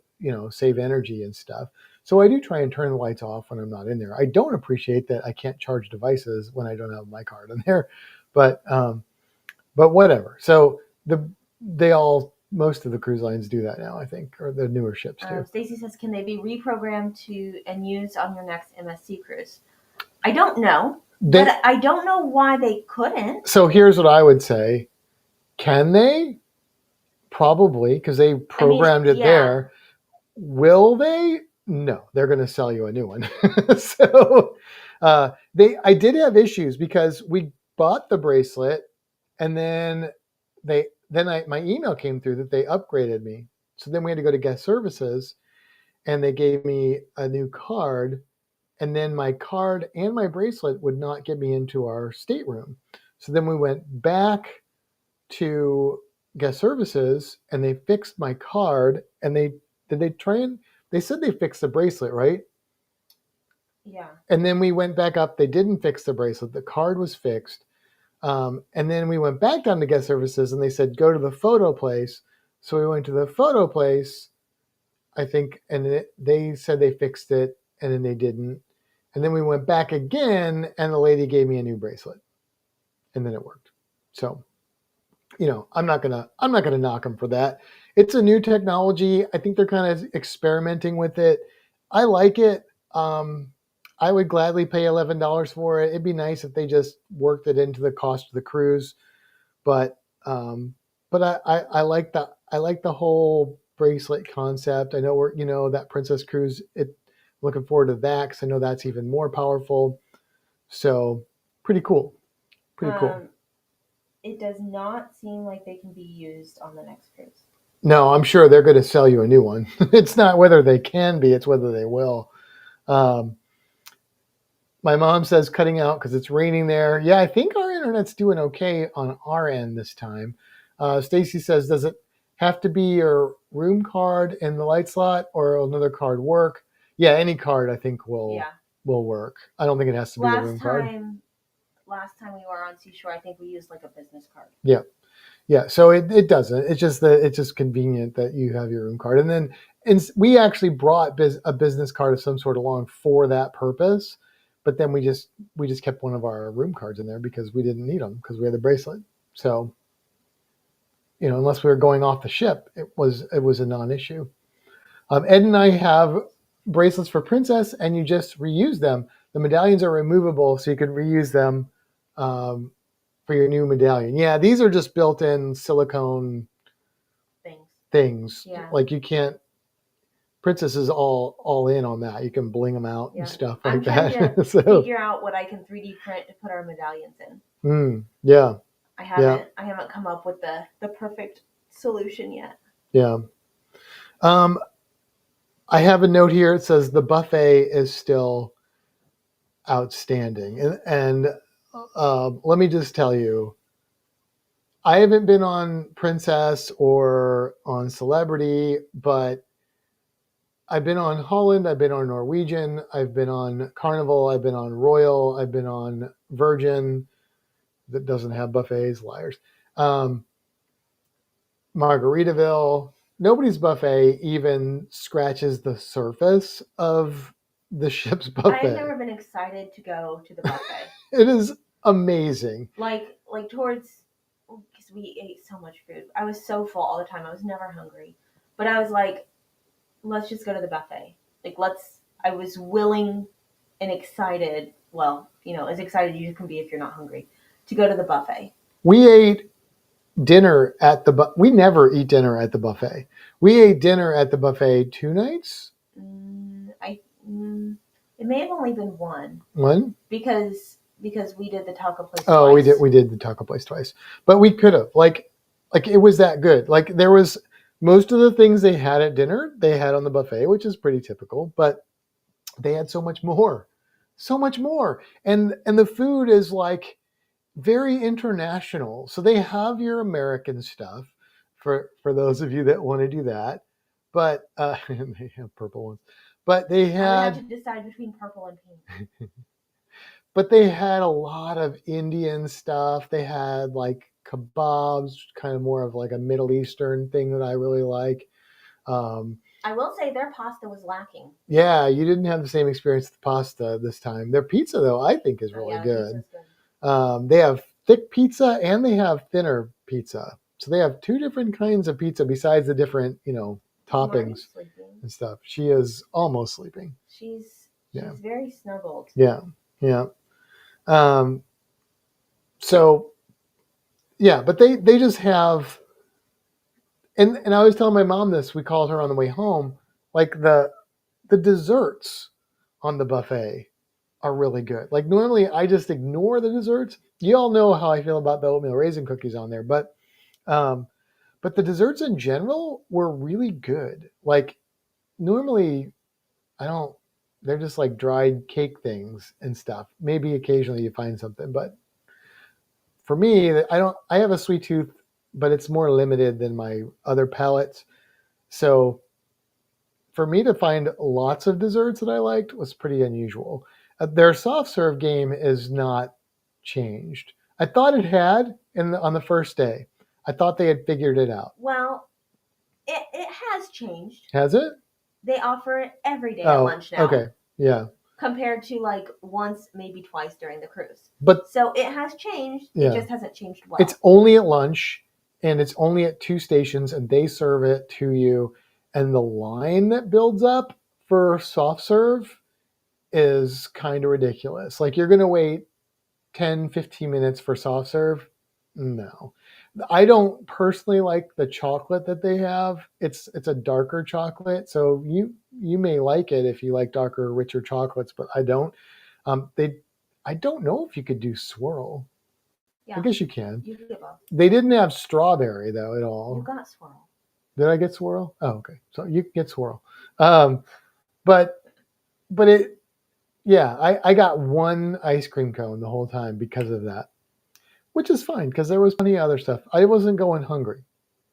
save energy and stuff. So I do try and turn the lights off when I'm not in there. I don't appreciate that I can't charge devices when I don't have my card in there, but whatever. So most of the cruise lines do that now, I think, or the newer ships do. Stacy says, can they be reprogrammed to and used on your next MSC cruise? I don't know, but I don't know why they couldn't. So here's what I would say. Can they? Probably, because they programmed it there. Will they? No, they're going to sell you a new one. So I did have issues because we bought the bracelet and then my email came through that they upgraded me. So then we had to go to guest services and they gave me a new card, and then my card and my bracelet would not get me into our stateroom. So then we went back to guest services and they fixed my card, and they said they fixed the bracelet, right? Yeah. And then we went back up. They didn't fix the bracelet. The card was fixed. And then we went back down to guest services and they said, go to the photo place. So we went to the photo place, I think, and they said they fixed it, and then they didn't. And then we went back again and the lady gave me a new bracelet, and then it worked. So, I'm not gonna knock them for that. It's a new technology. I think they're kind of experimenting with it. I like it. I would gladly pay $11 for it. It'd be nice if they just worked it into the cost of the cruise, but I like the whole bracelet concept. I know that Princess Cruise, Looking forward to that because I know that's even more powerful. So pretty cool. Pretty cool. It does not seem like they can be used on the next cruise. No, I'm sure they're going to sell you a new one. It's not whether they can be, it's whether they will. My mom says cutting out because it's raining there. Yeah, I think our internet's doing okay on our end this time. Stacy says, does it have to be your room card in the light slot or another card work? Yeah, any card I think will work. I don't think it has to be the room card. Last time we were on Seashore, I think we used like a business card. Yeah. Yeah, so it doesn't. It's just that it's just convenient that you have your room card. And then we actually brought a business card of some sort along for that purpose. But then we just kept one of our room cards in there because we didn't need them because we had the bracelet. So, unless we were going off the ship, it was a non-issue. Ed and I have bracelets for Princess, and you just reuse them. The medallions are removable, so you can reuse them for your new medallion. Yeah, these are just built-in silicone things. Yeah. Like you can't. Princess is all in on that. You can bling them out and stuff like that. I'm trying to figure out what I can 3D print to put our medallions in. Yeah. I haven't come up with the perfect solution yet. Yeah. I have a note here. It says the buffet is still outstanding, and let me just tell you, I haven't been on Princess or on Celebrity, but I've been on Holland, I've been on Norwegian, I've been on Carnival, I've been on Royal, I've been on Virgin that doesn't have buffets, liars. Margaritaville. Nobody's buffet even scratches the surface of the ship's buffet. I've never been excited to go to the buffet. It is amazing. Like towards, because we ate so much food. I was so full all the time. I was never hungry. But I was like, let's just go to the buffet. I was willing and excited, well, as excited as you can be if you're not hungry, to go to the buffet. We ate dinner at the we never eat dinner at the buffet. We ate dinner at the buffet 2 nights. It may have only been one. One? Because we did the taco place twice. We did the taco place twice. But we could have. Like it was that good. Like there was most of the things they had at dinner, they had on the buffet, which is pretty typical, but they had so much more. So much more. And the food is like very international. So they have your American stuff for those of you that want to do that. But they have purple ones. But they had I would have to decide between purple and pink. But they had a lot of Indian stuff. They had like kebabs, kind of more of like a Middle Eastern thing that I really like. I will say their pasta was lacking. Yeah, you didn't have the same experience with the pasta this time. Their pizza, though, I think is really good. They have thick pizza and they have thinner pizza. So they have 2 different kinds of pizza besides the different, toppings and stuff. She is almost sleeping. She's very snuggled. Yeah. So yeah, but they just have, and I was telling my mom this, we called her on the way home, like the desserts on the buffet are really good. Like normally I just ignore the desserts. You all know how I feel about the oatmeal raisin cookies on there, but the desserts in general were really good. Like normally they're just like dried cake things and stuff. Maybe occasionally you find something, but for me, I have a sweet tooth, but it's more limited than my other palates. So for me to find lots of desserts that I liked was pretty unusual. Their soft serve game is not changed. I thought it had on the first day. I thought they had figured it out. Well, it has changed. Has it? They offer it every day at lunch now. Okay. Yeah. Compared to like once, maybe twice during the cruise. So it has changed. Yeah. It just hasn't changed well. It's only at lunch, and it's only at 2 stations, and they serve it to you. And the line that builds up for soft serve is kind of ridiculous. Like you're going to wait 10, 15 minutes for soft serve. No, I don't personally like the chocolate that they have. It's a darker chocolate, so you may like it if you like darker, richer chocolates, but I don't. They I don't know if you could do swirl. I Yeah, guess you can. you get both. They didn't have strawberry though at You all. got swirl. Did I get swirl? Oh, okay. So you can get swirl. Um, but it yeah, I got one ice cream cone the whole time because of that, which is fine because there was plenty of other stuff. I wasn't going hungry,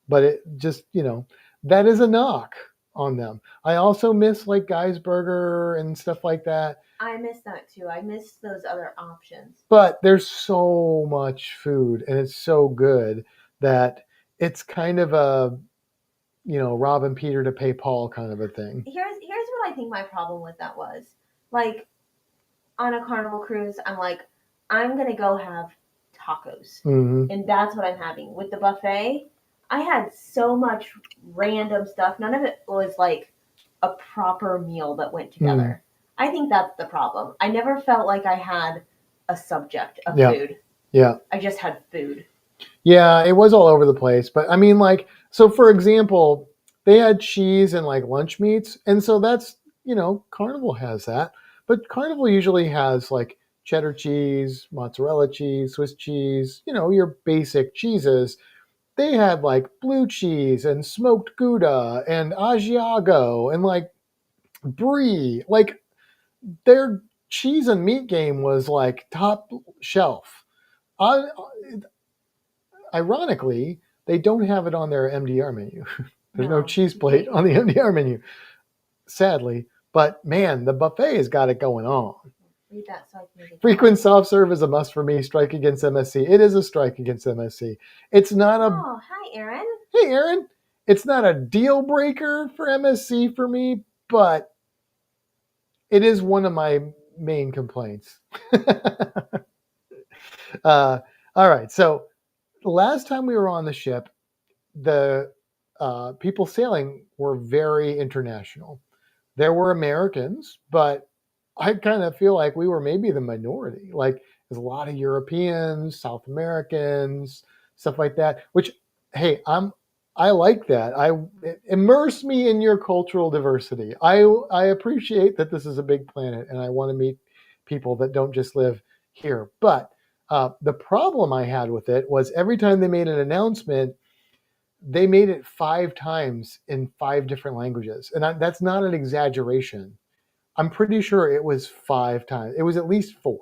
but it just that is a knock on them. I also miss like Guy's Burger and stuff like that. I miss that too. I miss those other options. But there's so much food and it's so good that it's kind of a robbing Peter to pay Paul kind of a thing. Here's what I think my problem with that was. Like on a Carnival cruise, I'm like, I'm gonna go have tacos, and that's what I'm having. With the buffet, I had so much random stuff. None of it was like a proper meal that went together. I think that's the problem. I never felt like I had a subject of food. Yeah. I just had food. Yeah, it was all over the place. But I mean, like, so for example, they had cheese and like lunch meats. And so that's, Carnival has that. But Carnival usually has like cheddar cheese, mozzarella cheese, Swiss cheese, your basic cheeses. They had like blue cheese and smoked Gouda and Asiago and like brie. Like their cheese and meat game was like top shelf. Ironically, they don't have it on their MDR menu. There's no cheese plate on the MDR menu, sadly. But man, the buffet has got it going on. Read that so I can read it. Frequent soft serve is a must for me. Strike against MSC. It is a strike against MSC. It's not a. Oh, hi, Aaron. Hey, Aaron. It's not a deal breaker for MSC for me, but it is one of my main complaints. All right. So the last time we were on the ship, the people sailing were very international. There were Americans, but I kind of feel like we were maybe the minority. Like there's a lot of Europeans, South Americans, stuff like that. Which, hey, I like that. Immerse me in your cultural diversity. I appreciate that this is a big planet, and I want to meet people that don't just live here. But the problem I had with it was every time they made an announcement, they made it 5 times in 5 different languages. And that's not an exaggeration. I'm pretty sure it was 5 times. It was at least 4.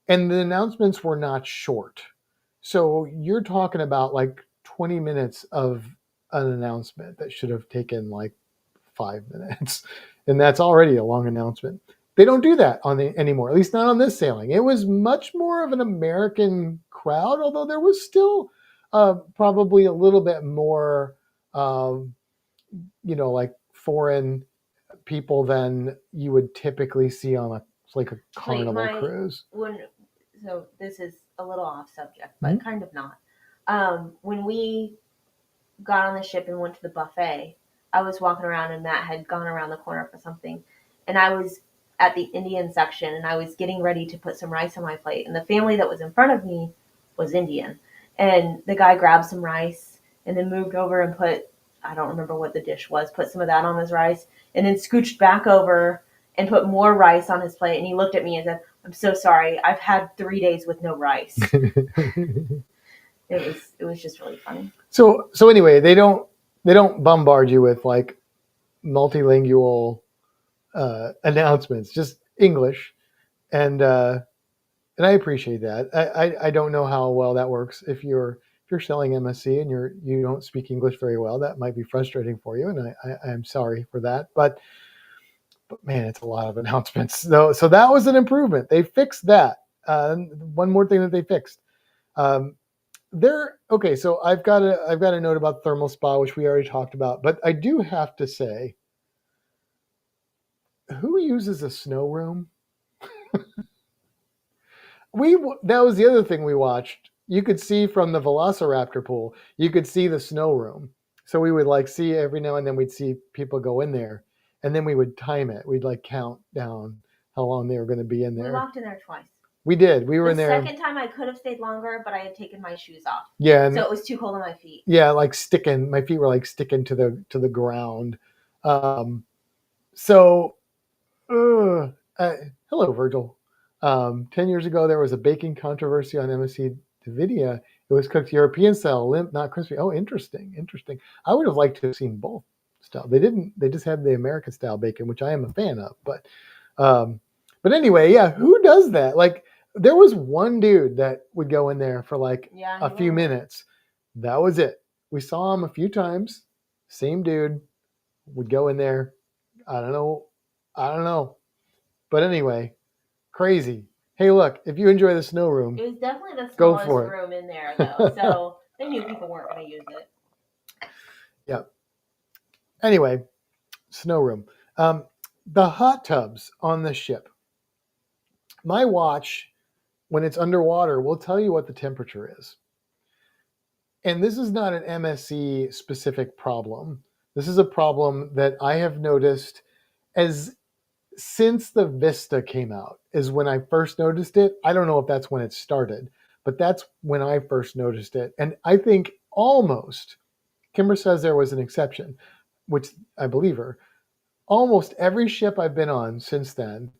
And the announcements were not short. So you're talking about like 20 minutes of an announcement that should have taken like 5 minutes. And that's already a long announcement. They don't do that anymore, at least not on this sailing. It was much more of an American crowd, although there was still probably a little bit more, like foreign people than you would typically see on a Carnival cruise. So this is a little off subject, but kind of not. When we got on the ship and went to the buffet, I was walking around and Matt had gone around the corner for something, and I was at the Indian section and I was getting ready to put some rice on my plate, and the family that was in front of me was Indian, and the guy grabbed some rice and then moved over and put, I don't remember what the dish was, put some of that on his rice, and then scooched back over and put more rice on his plate, and he looked at me and said, "I'm so sorry, I've had 3 days with no rice." It was just really funny. So anyway, they don't bombard you with like multilingual announcements, just English, and I appreciate that. I don't know how well that works if you're selling MSC and you don't speak English very well. That might be frustrating for you, and I'm sorry for that. But man, it's a lot of announcements. So that was an improvement. They fixed that. One more thing that they fixed. Okay, so I've got a note about thermal spa, which we already talked about, but I do have to say, who uses a snow room? That was the other thing we watched. You could see from the Velociraptor pool, you could see the snow room. So we would like see every now and then we'd see people go in there, and then we would time it. We'd like count down how long they were going to be in there. We walked in there twice. We did. We were The in there. second time I could have stayed longer, but I had taken my shoes off. Yeah, so it was too cold on my feet. Yeah, like sticking. My feet were like sticking to the ground. So, hello, Virgil. 10 years ago, there was a baking controversy on MSC Nvidia. It was cooked European style, limp, not crispy. Oh, interesting. I would have liked to have seen both style. They didn't. They just had the American style bacon, which I am a fan of. But anyway, yeah. Who does that? Like, there was one dude that would go in there for like a few minutes. That was it. We saw him a few times. Same dude would go in there. I don't know. But anyway, crazy. Hey, look, if you enjoy the snow room, it was definitely the smallest room in there, though. So they knew people weren't going to use it. Yeah. Anyway, snow room. The hot tubs on the ship. My watch, when it's underwater, will tell you what the temperature is. And this is not an MSC specific problem. This is a problem that I have noticed since the Vista came out is when I first noticed it. I don't know if that's when it started, but that's when I first noticed it. And I think almost, Kimber says there was an exception, which I believe her. Almost every ship I've been on since then,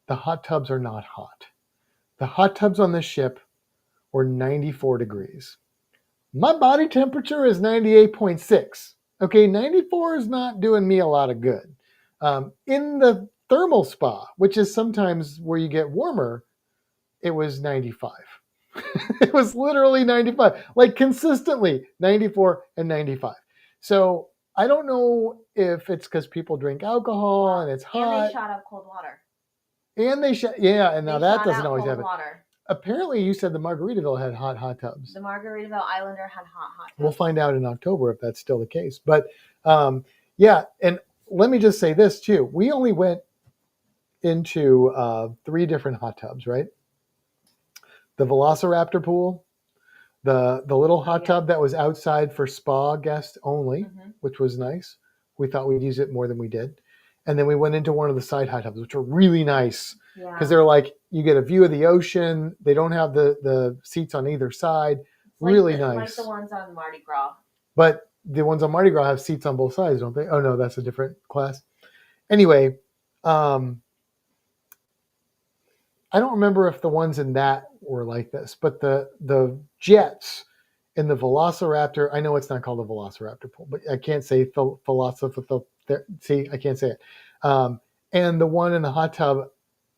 the hot tubs are not hot. The hot tubs on this ship were 94 degrees. My body temperature is 98.6. Okay, 94 is not doing me a lot of good. In the thermal spa, which is sometimes where you get warmer, it was 95. It was literally 95, like consistently 94 and 95. So I don't know if it's because people drink alcohol and it's hot. And they shot up cold water. And now that doesn't always happen. Water. Apparently, you said the Margaritaville had hot tubs. The Margaritaville Islander had hot tubs. We'll find out in October if that's still the case. But yeah, and let me just say this too. We only went into 3 different hot tubs, right? The Velociraptor pool, the little hot tub that was outside for spa guests only, which was nice. We thought we'd use it more than we did. And then we went into one of the side hot tubs, which are really nice because they're like, you get a view of the ocean. They don't have the seats on either side. Really nice. Like the ones on Mardi Gras. But the ones on Mardi Gras have seats on both sides, don't they? Oh, no, that's a different class. Anyway, I don't remember if the ones in that were like this, but the jets in the Velociraptor, I know it's not called a Velociraptor pool, but I can't say Velociraptor. See, I can't say it. And the one in the hot tub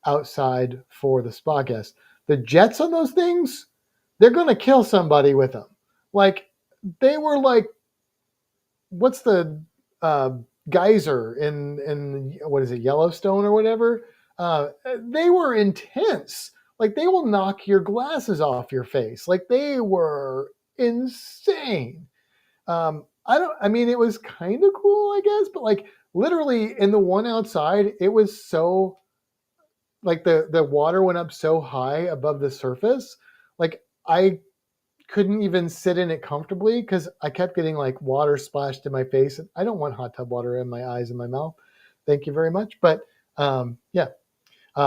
outside for the spa guests. The jets on those things, they're going to kill somebody with them. Like, they were like, what's the geyser in what is it, Yellowstone or whatever? They were intense. Like, they will knock your glasses off your face. Like, they were insane. It was kind of cool, I guess, but like literally in the one outside, it was so like the water went up so high above the surface. Like, I couldn't even sit in it comfortably because I kept getting like water splashed in my face. I don't want hot tub water in my eyes and my mouth. Thank you very much. But yeah.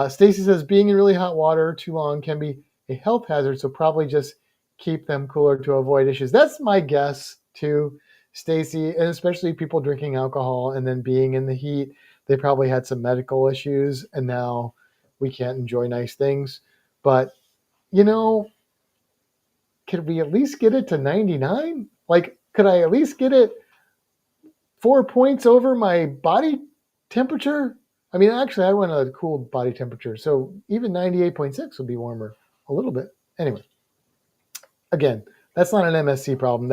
Stacy says being in really hot water too long can be a health hazard, so probably just keep them cooler to avoid issues. That's my guess too, Stacy, and especially people drinking alcohol and then being in the heat. They probably had some medical issues, and now we can't enjoy nice things. But, could we at least get it to 99? Like, could I at least get it 4 points over my body temperature? I mean, actually, I want a cool body temperature. So even 98.6 would be warmer a little bit. Anyway, again, that's not an MSC problem.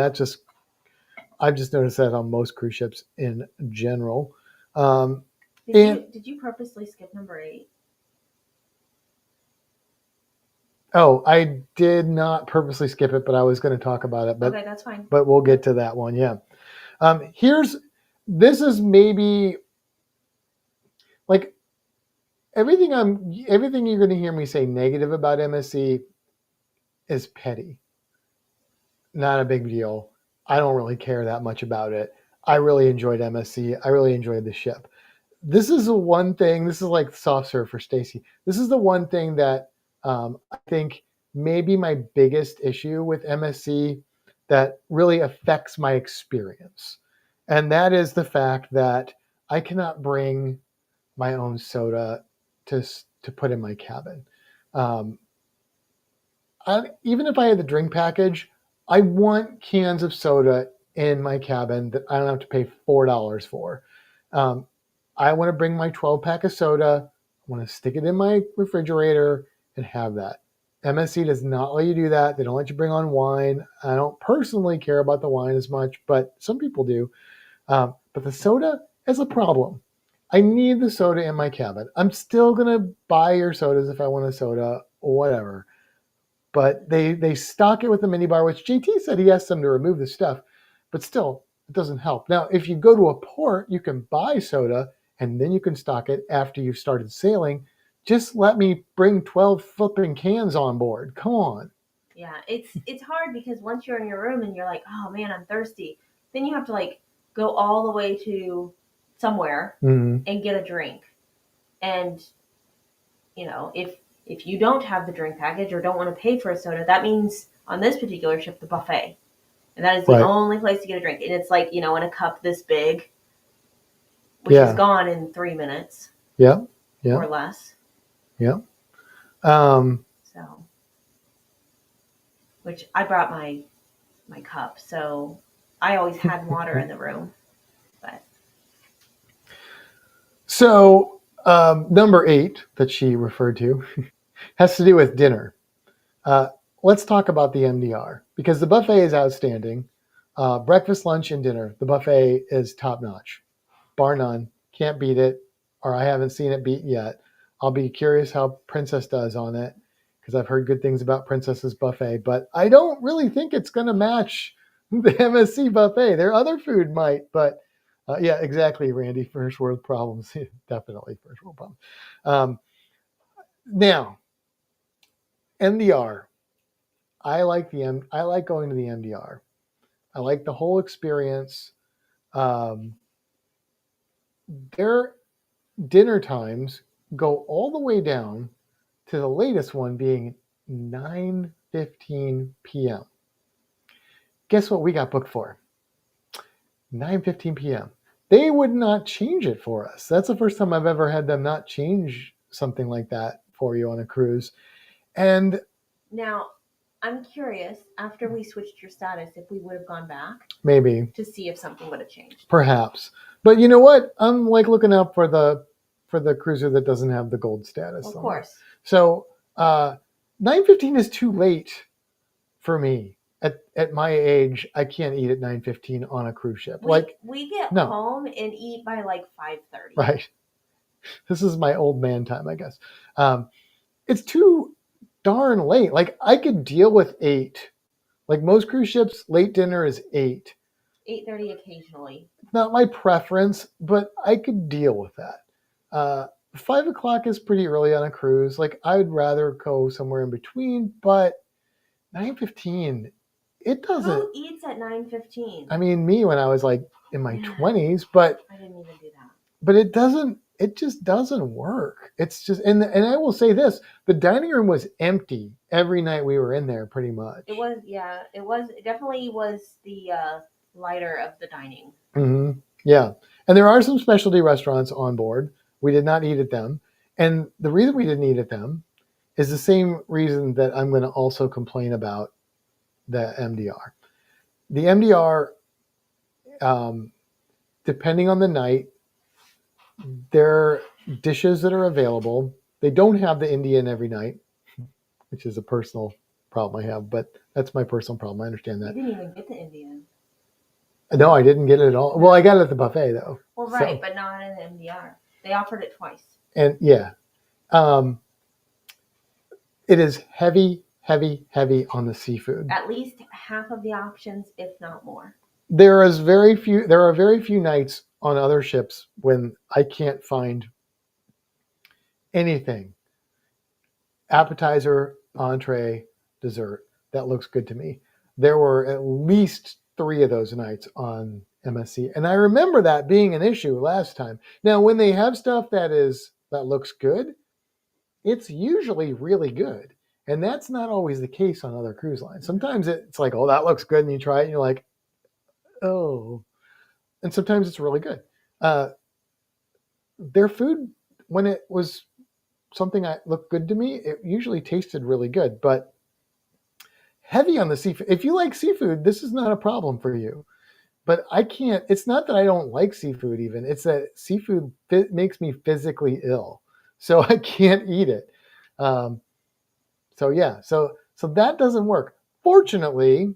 I've just noticed that on most cruise ships in general. Did you purposely skip number 8? Oh, I did not purposely skip it, but I was going to talk about it. But, okay, that's fine. But we'll get to that one, yeah. This is maybe like everything you're going to hear me say negative about MSC is petty. Not a big deal. I don't really care that much about it. I really enjoyed MSC. I really enjoyed the ship. This is the one thing. This is like soft serve for Stacy. This is the one thing that I think maybe my biggest issue with MSC that really affects my experience, and that is the fact that I cannot bring my own soda to put in my cabin. Um, Even if I had the drink package, I want cans of soda in my cabin that I don't have to pay $4 for. Um, I want to bring my 12 pack of soda. I want to stick it in my refrigerator and have that. MSC does not let you do that. They don't let you bring on wine. I don't personally care about the wine as much, but some people do. But the soda is a problem. I need the soda in my cabin. I'm still going to buy your sodas if I want a soda or whatever. But they stock it with the minibar, which JT said he asked them to remove the stuff, but still, it doesn't help. Now, if you go to a port, you can buy soda and then you can stock it after you've started sailing. Just let me bring 12 flipping cans on board. Come on. Yeah, it's hard because once you're in your room and you're like, oh man, I'm thirsty, then you have to like go all the way to somewhere Mm-hmm. and get a drink. And if you don't have the drink package or don't want to pay for a soda, that means on this particular ship the buffet, and that is the Right. only place to get a drink. And it's like in a cup this big, which is gone in 3 minutes. Yeah. Or less. Yeah. So, which I brought my cup, so I always had water in the room. But so number 8 that she referred to has to do with dinner. Let's talk about the MDR because the buffet is outstanding. Breakfast, lunch, and dinner. The buffet is top notch, bar none. Can't beat it, or I haven't seen it beat yet. I'll be curious how Princess does on it because I've heard good things about Princess's buffet, but I don't really think it's going to match the MSC buffet. Their other food might, but yeah, exactly, Randy. First world problems, definitely first world problems. Now, MDR. I like going to the MDR. I like the whole experience. Their dinner times go all the way down to the latest one being 9:15 p.m. Guess what we got booked for? 9:15 p.m. They would not change it for us. That's the first time I've ever had them not change something like that for you on a cruise. And now I'm curious, after we switched your status, if we would have gone back maybe to see if something would have changed. Perhaps. But you know what? I'm like looking out for the cruiser that doesn't have the gold status. Of course. So 9:15 is too late for me. At my age, I can't eat at 9:15 on a cruise ship. We get home and eat by like 5:30. Right. This is my old man time, I guess. It's too darn late. Like I could deal with 8. Like most cruise ships, late dinner is 8. 8:30 occasionally. Not my preference, but I could deal with that. 5 o'clock is pretty early on a cruise. Like I'd rather go somewhere in between, but 9:15, it doesn't. Who eats at 9:15? I mean, me when I was like in my 20s, but I didn't even do that. But it doesn't. It just doesn't work. It's just, and I will say this: the dining room was empty every night we were in there, pretty much. It was, yeah. It definitely was the lighter of the dining. Mm-hmm. Yeah, and there are some specialty restaurants on board. We did not eat at them, and the reason we didn't eat at them is the same reason that I'm going to also complain about the MDR. The MDR, depending on the night, there are dishes that are available. They don't have the Indian every night, which is a personal problem I have, but that's my personal problem. I understand that. You didn't even get the Indian. No, I didn't get it at all. Well, I got it at the buffet though. Well, right, but not in the MDR. They offered it twice. And yeah, it is heavy on the seafood. At least half of the options, if not more. There are very few nights on other ships when I can't find anything, appetizer, entree, dessert, that looks good to me. There were at least 3 of those nights on MSC, and I remember that being an issue last time. Now, when they have stuff that looks good, it's usually really good. And that's not always the case on other cruise lines. Sometimes it's like, oh, that looks good, and you try it, and you're like, oh. And sometimes it's really good. Their food, when it was something that looked good to me, it usually tasted really good. But heavy on the seafood. If you like seafood, this is not a problem for you. But I can't. It's not that I don't like seafood. Even it's that seafood makes me physically ill, so I can't eat it. Um, so yeah, so that doesn't work. Fortunately,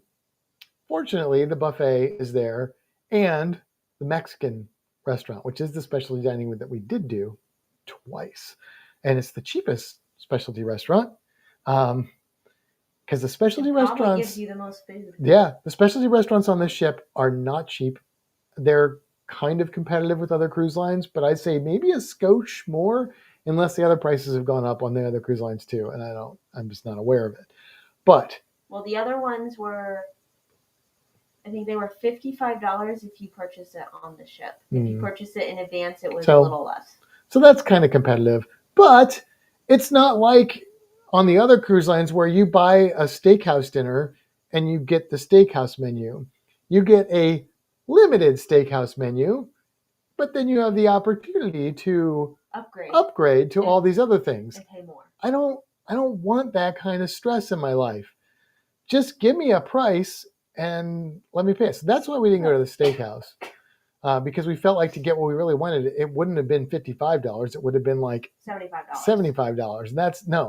the buffet is there, and the Mexican restaurant, which is the specialty dining that we did do twice, and it's the cheapest specialty restaurant. Because the specialty restaurants gives you the most food. Yeah, the specialty restaurants on this ship are not cheap. They're kind of competitive with other cruise lines, but I'd say maybe a skosh more, unless the other prices have gone up on the other cruise lines too, and I'm just not aware of it. But well, the other ones were, I think they were $55 if you purchase it on the ship. If you purchase it in advance, it was a little less. So that's kind of competitive, but it's not like on the other cruise lines where you buy a steakhouse dinner and you get the steakhouse menu. You get a limited steakhouse menu, but then you have the opportunity to upgrade to all these other things. And pay more. I don't want that kind of stress in my life. Just give me a price and let me pay it. So that's why we didn't go to the steakhouse. Because we felt like to get what we really wanted, it wouldn't have been $55. It would have been like $75. And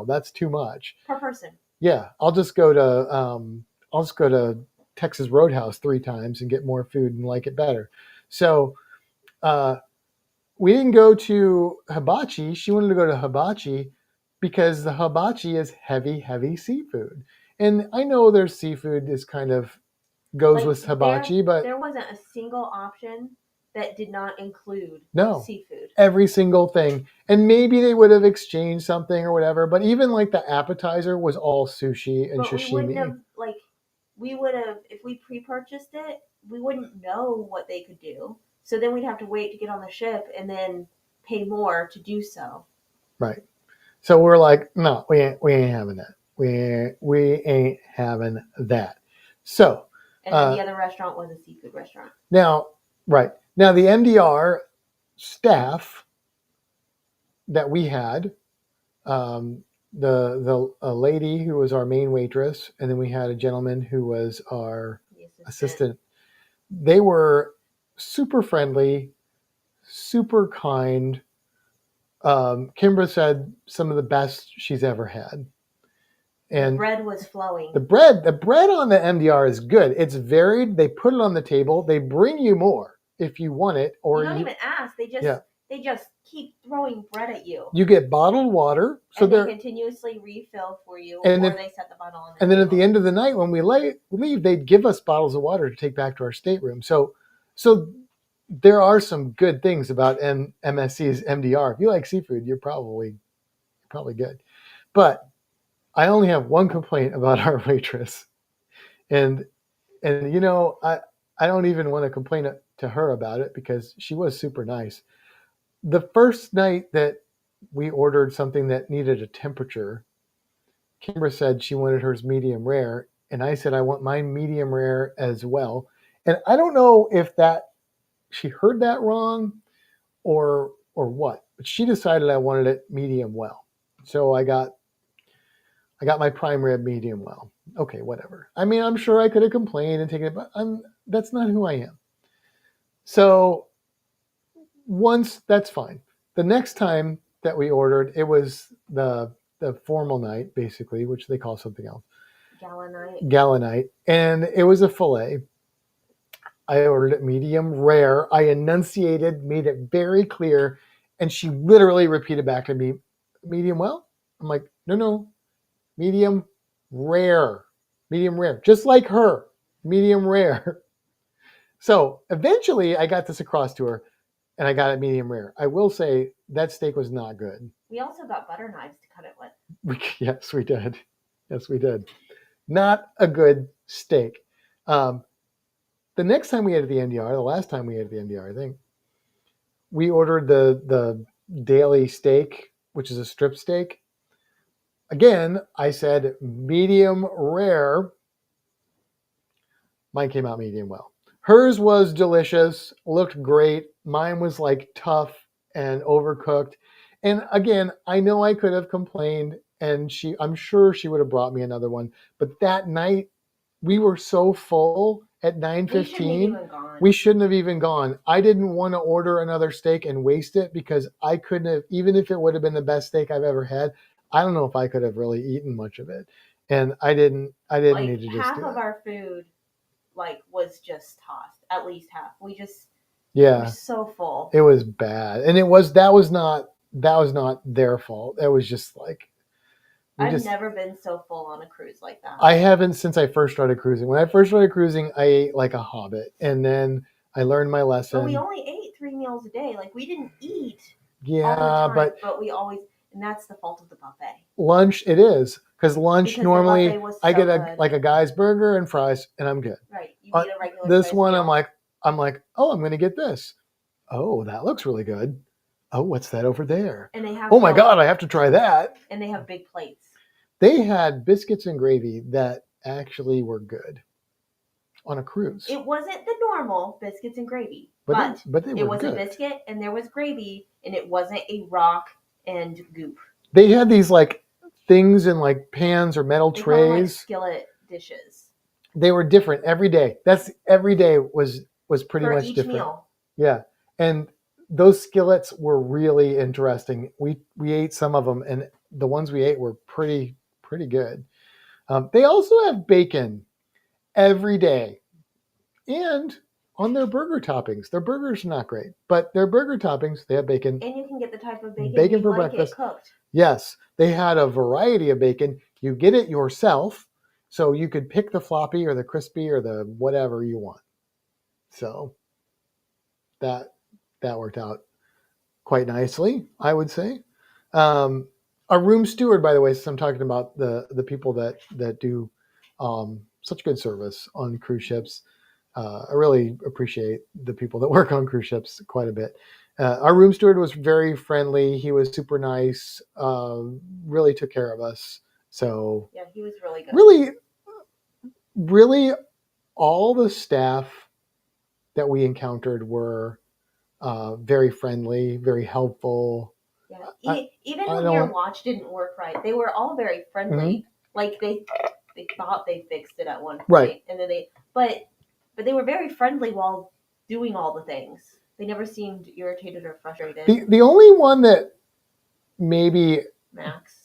that's too much per person. Yeah, I'll just go to Texas Roadhouse 3 times and get more food and like it better. So we didn't go to Hibachi. She wanted to go to Hibachi because the Hibachi is heavy seafood. And I know their seafood is kind of goes with Hibachi, but there wasn't a single option that did not include seafood. Every single thing. And maybe they would have exchanged something or whatever, but even like the appetizer was all sushi and sashimi. We would have, if we pre-purchased it, we wouldn't know what they could do. So then we'd have to wait to get on the ship and then pay more to do so. Right. So we're like, no, we ain't having that. We ain't having that. So. And then the other restaurant was a seafood restaurant. Now, right. Now the MDR staff that we had, the lady who was our main waitress, and then we had a gentleman who was our assistant. They were super friendly, super kind. Kimbra said some of the best she's ever had. And the bread was flowing. The bread on the MDR is good. It's varied. They put it on the table. They bring you more if you want it, or you don't even ask. They just keep throwing bread at you. You get bottled water, so they continuously refill for you, and or they set the bottle on. And then at the end of the night, when we leave, they'd give us bottles of water to take back to our stateroom. So there are some good things about MSC's MDR. If you like seafood, you're probably good. But I only have one complaint about our waitress, and I don't even want to complain to her about it because she was super nice. The first night that we ordered something that needed a temperature, Kimbra said she wanted hers medium rare, and I said I want mine medium rare as well. And I don't know if she heard that wrong or what, but she decided I wanted it medium well. So I got my prime rib medium well. Okay, whatever. I mean, I'm sure I could have complained and taken it, but that's not who I am. So once, that's fine. The next time that we ordered, it was the formal night, basically, which they call something else. Gala night. And it was a filet. I ordered it medium rare. I enunciated, made it very clear, and she literally repeated back to me, medium well? I'm like, no. Medium rare, just like her, medium rare. So eventually I got this across to her and I got it medium rare. I will say that steak was not good. We also got butter knives to cut it with. Yes, we did. Not a good steak. The next time we ate at the NDR, the last time we ate at the NDR, I think, we ordered the daily steak, which is a strip steak. again, I said medium rare. Mine came out medium well. Hers was delicious, looked great. Mine was like tough and overcooked. And again, I know I could have complained, and I'm sure she would have brought me another one. But that night, we were so full at 9:15. We shouldn't have even gone. I didn't want to order another steak and waste it because I couldn't have, even if it would have been the best steak I've ever had. I don't know if I could have really eaten much of it, and I didn't like need to just half do of it. our food was just tossed, at least half. We Yeah, were so full. it was bad, and that was not their fault. It was just like I've never been so full on a cruise like that. I haven't since I first started cruising. When I first started cruising, I ate like a hobbit, and then I learned my lesson. But we only ate 3 meals a day. Like we didn't eat yeah, all the time, but we always, and that's the fault of the buffet. Lunch, it is because lunch normally I get a guy's burger and fries, and I'm good. Right, you get a regular. This one, meal. I'm like, oh, I'm going to get this. Oh, that looks really good. Oh, what's that over there? And they have. Oh my God, I have to try that. And they have big plates. They had biscuits and gravy that actually were good on a cruise. It wasn't the normal biscuits and gravy, but they were it was good. A biscuit and there was gravy, and it wasn't a rock and goop. They had these like things in like pans or metal trays. Call them, like, skillet dishes. They were different every day. Every day was pretty for much each different. Meal. Yeah, and those skillets were really interesting. We ate some of them, and the ones we ate were pretty good. They also have bacon every day, and on their burger toppings. Their burgers are not great, but their burger toppings, they have bacon. And you can get the type of bacon for breakfast. It cooked. Yes, they had a variety of bacon. You get it yourself, so you could pick the floppy or the crispy or the whatever you want. So that worked out quite nicely, I would say. Our room steward, by the way, since I'm talking about the people that do such good service on cruise ships, I really appreciate the people that work on cruise ships quite a bit. Our room steward was very friendly. He was super nice. Really took care of us. So yeah, he was really good. Really, all the staff that we encountered were very friendly, very helpful. Yeah, even when your watch didn't work right, they were all very friendly. Mm-hmm. Like they thought they fixed it at one point, right? And then but they were very friendly while doing all the things. They never seemed irritated or frustrated. The only one that maybe Max.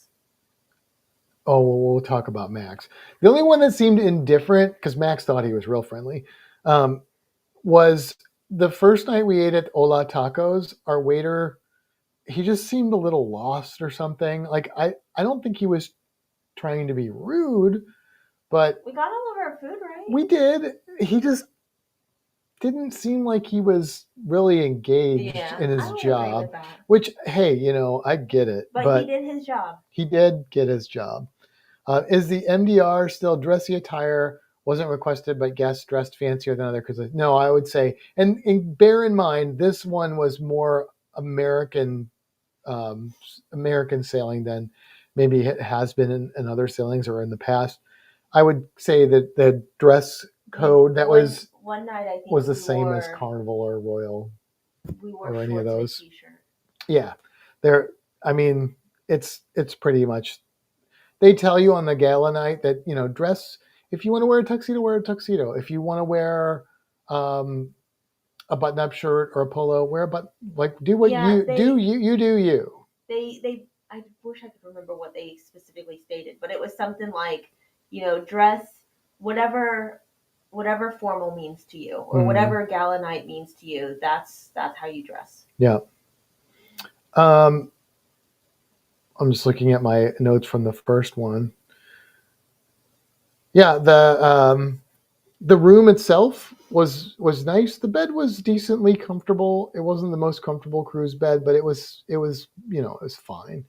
Oh, we'll talk about Max. The only one that seemed indifferent, because Max thought he was real friendly, was the first night we ate at Hola Tacos. Our waiter, he just seemed a little lost or something. Like I don't think he was trying to be rude, but we got all of our food, right? We did. He just didn't seem like he was really engaged in his job. Which, hey, I get it. But he did his job. He did get his job. Is the MDR still dressy attire? Wasn't requested by guests dressed fancier than other cruises? No, I would say, and bear in mind, this one was more American sailing than maybe it has been in other sailings or in the past. I would say that the dress code that was one night, I think, was the same as Carnival or Royal or any of those. Yeah, I mean, it's pretty much. They tell you on the gala night that dress. If you want to wear a tuxedo, wear a tuxedo. If you want to wear a button-up shirt or a polo, wear a button. Like do what you do. You do you. I wish I could remember what they specifically stated, but it was something like, dress whatever formal means to you, or whatever gala night means to you. That's how you dress. Yeah. I'm just looking at my notes from the first one. Yeah, the room itself was nice. The bed was decently comfortable. It wasn't the most comfortable cruise bed, but it was it was fine.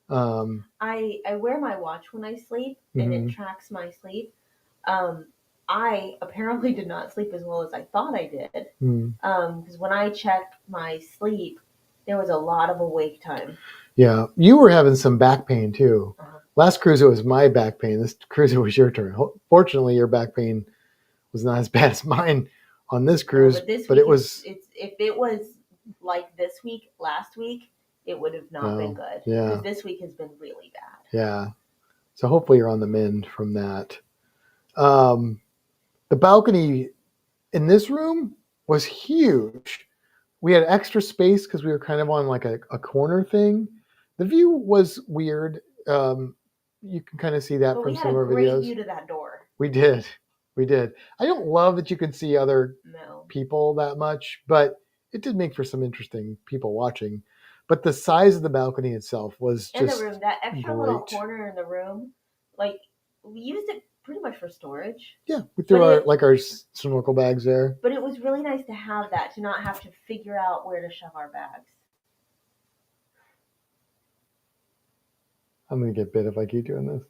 I wear my watch when I sleep, and it tracks my sleep. I apparently did not sleep as well as I thought I did. Because when I checked my sleep, there was a lot of awake time. Yeah, you were having some back pain too. Last cruise, it was my back pain. This cruise, it was your turn. Fortunately, your back pain was not as bad as mine on this cruise. No, but this but week it was. it's if it was like this week, last week, it would have not been good. Yeah. Because this week has been really bad. Yeah. So hopefully you're on the mend from that. The balcony in this room was huge. We had extra space because we were kind of on like a corner thing. The view was weird. You can kind of see that But from we had some of a our great videos. view to that door. We did. I don't love that you could see other people that much, but it did make for some interesting people watching. But the size of the balcony itself was In just the room, that extra great. little corner in the room, like we used it pretty much for storage. Yeah, we threw our snorkel bags there. But it was really nice to have that, to not have to figure out where to shove our bags. I'm gonna get bit if I keep doing this.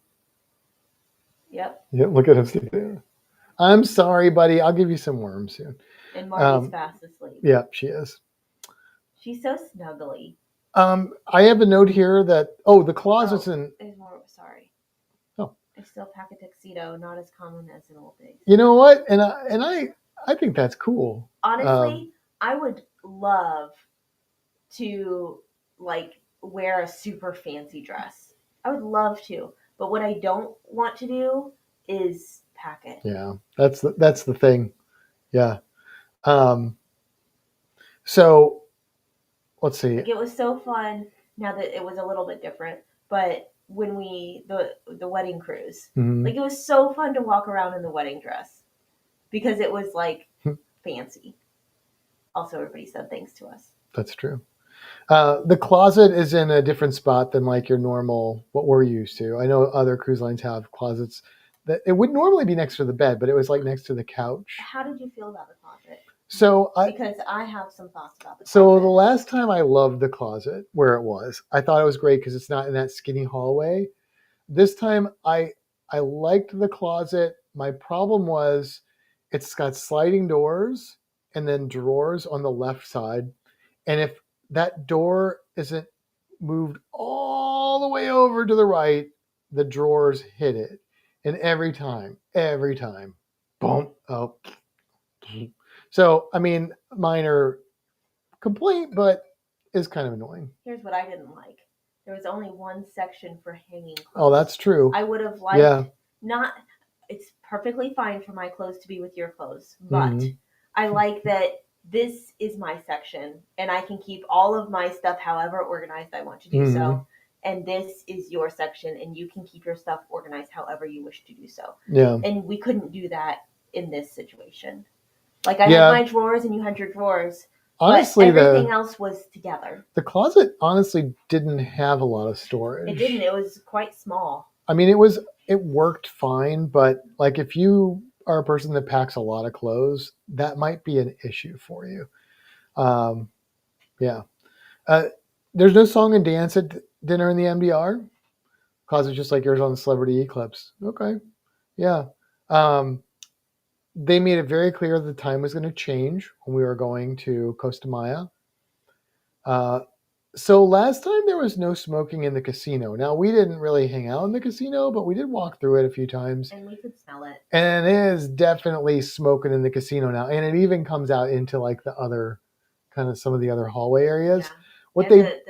Yep. Look at him sticking there. I'm sorry, buddy. I'll give you some worms soon. And Marty's fast asleep. Yeah, she is. She's so snuggly. I have a note here that the closet's in. There's more. Sorry. Oh. I still pack a tuxedo, not as common as an old days. You know what? And I think that's cool. Honestly, I would love to like wear a super fancy dress. I would love to, but what I don't want to do is pack it. Yeah, that's the thing. Yeah. So let's see. Like, it was so fun. Now that it was a little bit different, but when the wedding cruise, like it was so fun to walk around in the wedding dress because it was like fancy. Also, everybody said thanks to us. That's true. The closet is in a different spot than like your normal, what we're used to. I know other cruise lines have closets that it would normally be next to the bed, but it was like next to the couch. How did you feel about the closet? Because I have some thoughts about the closet. So the last time I loved the closet where it was. I thought it was great because it's not in that skinny hallway. This time I liked the closet. My problem was it's got sliding doors and then drawers on the left side. And if that door isn't moved all the way over to the right, the drawers hit it. And every time, boom, oh. So, I mean, minor complaint, but is kind of annoying. Here's what I didn't like. There was only one section for hanging clothes. Oh, that's true. I would have liked it's perfectly fine for my clothes to be with your clothes, but I like that this is my section and I can keep all of my stuff however organized I want to do so. And this is your section and you can keep your stuff organized however you wish to do so. Yeah. And we couldn't do that in this situation. Like I had my drawers and you had your drawers. Honestly, but everything else was together. The closet honestly didn't have a lot of storage. It didn't. It was quite small. I mean, it worked fine, but like if you are a person that packs a lot of clothes, that might be an issue for you. Yeah. There's no song and dance at dinner in the MDR. Closet just like yours on the Celebrity Eclipse. Okay. Yeah. They made it very clear the time was going to change when we were going to Costa Maya. So last time there was no smoking in the casino. Now, we didn't really hang out in the casino, but we did walk through it a few times. And we could smell it. And it is definitely smoking in the casino now. And it even comes out into like the other, kind of some of the other hallway areas. Yeah. The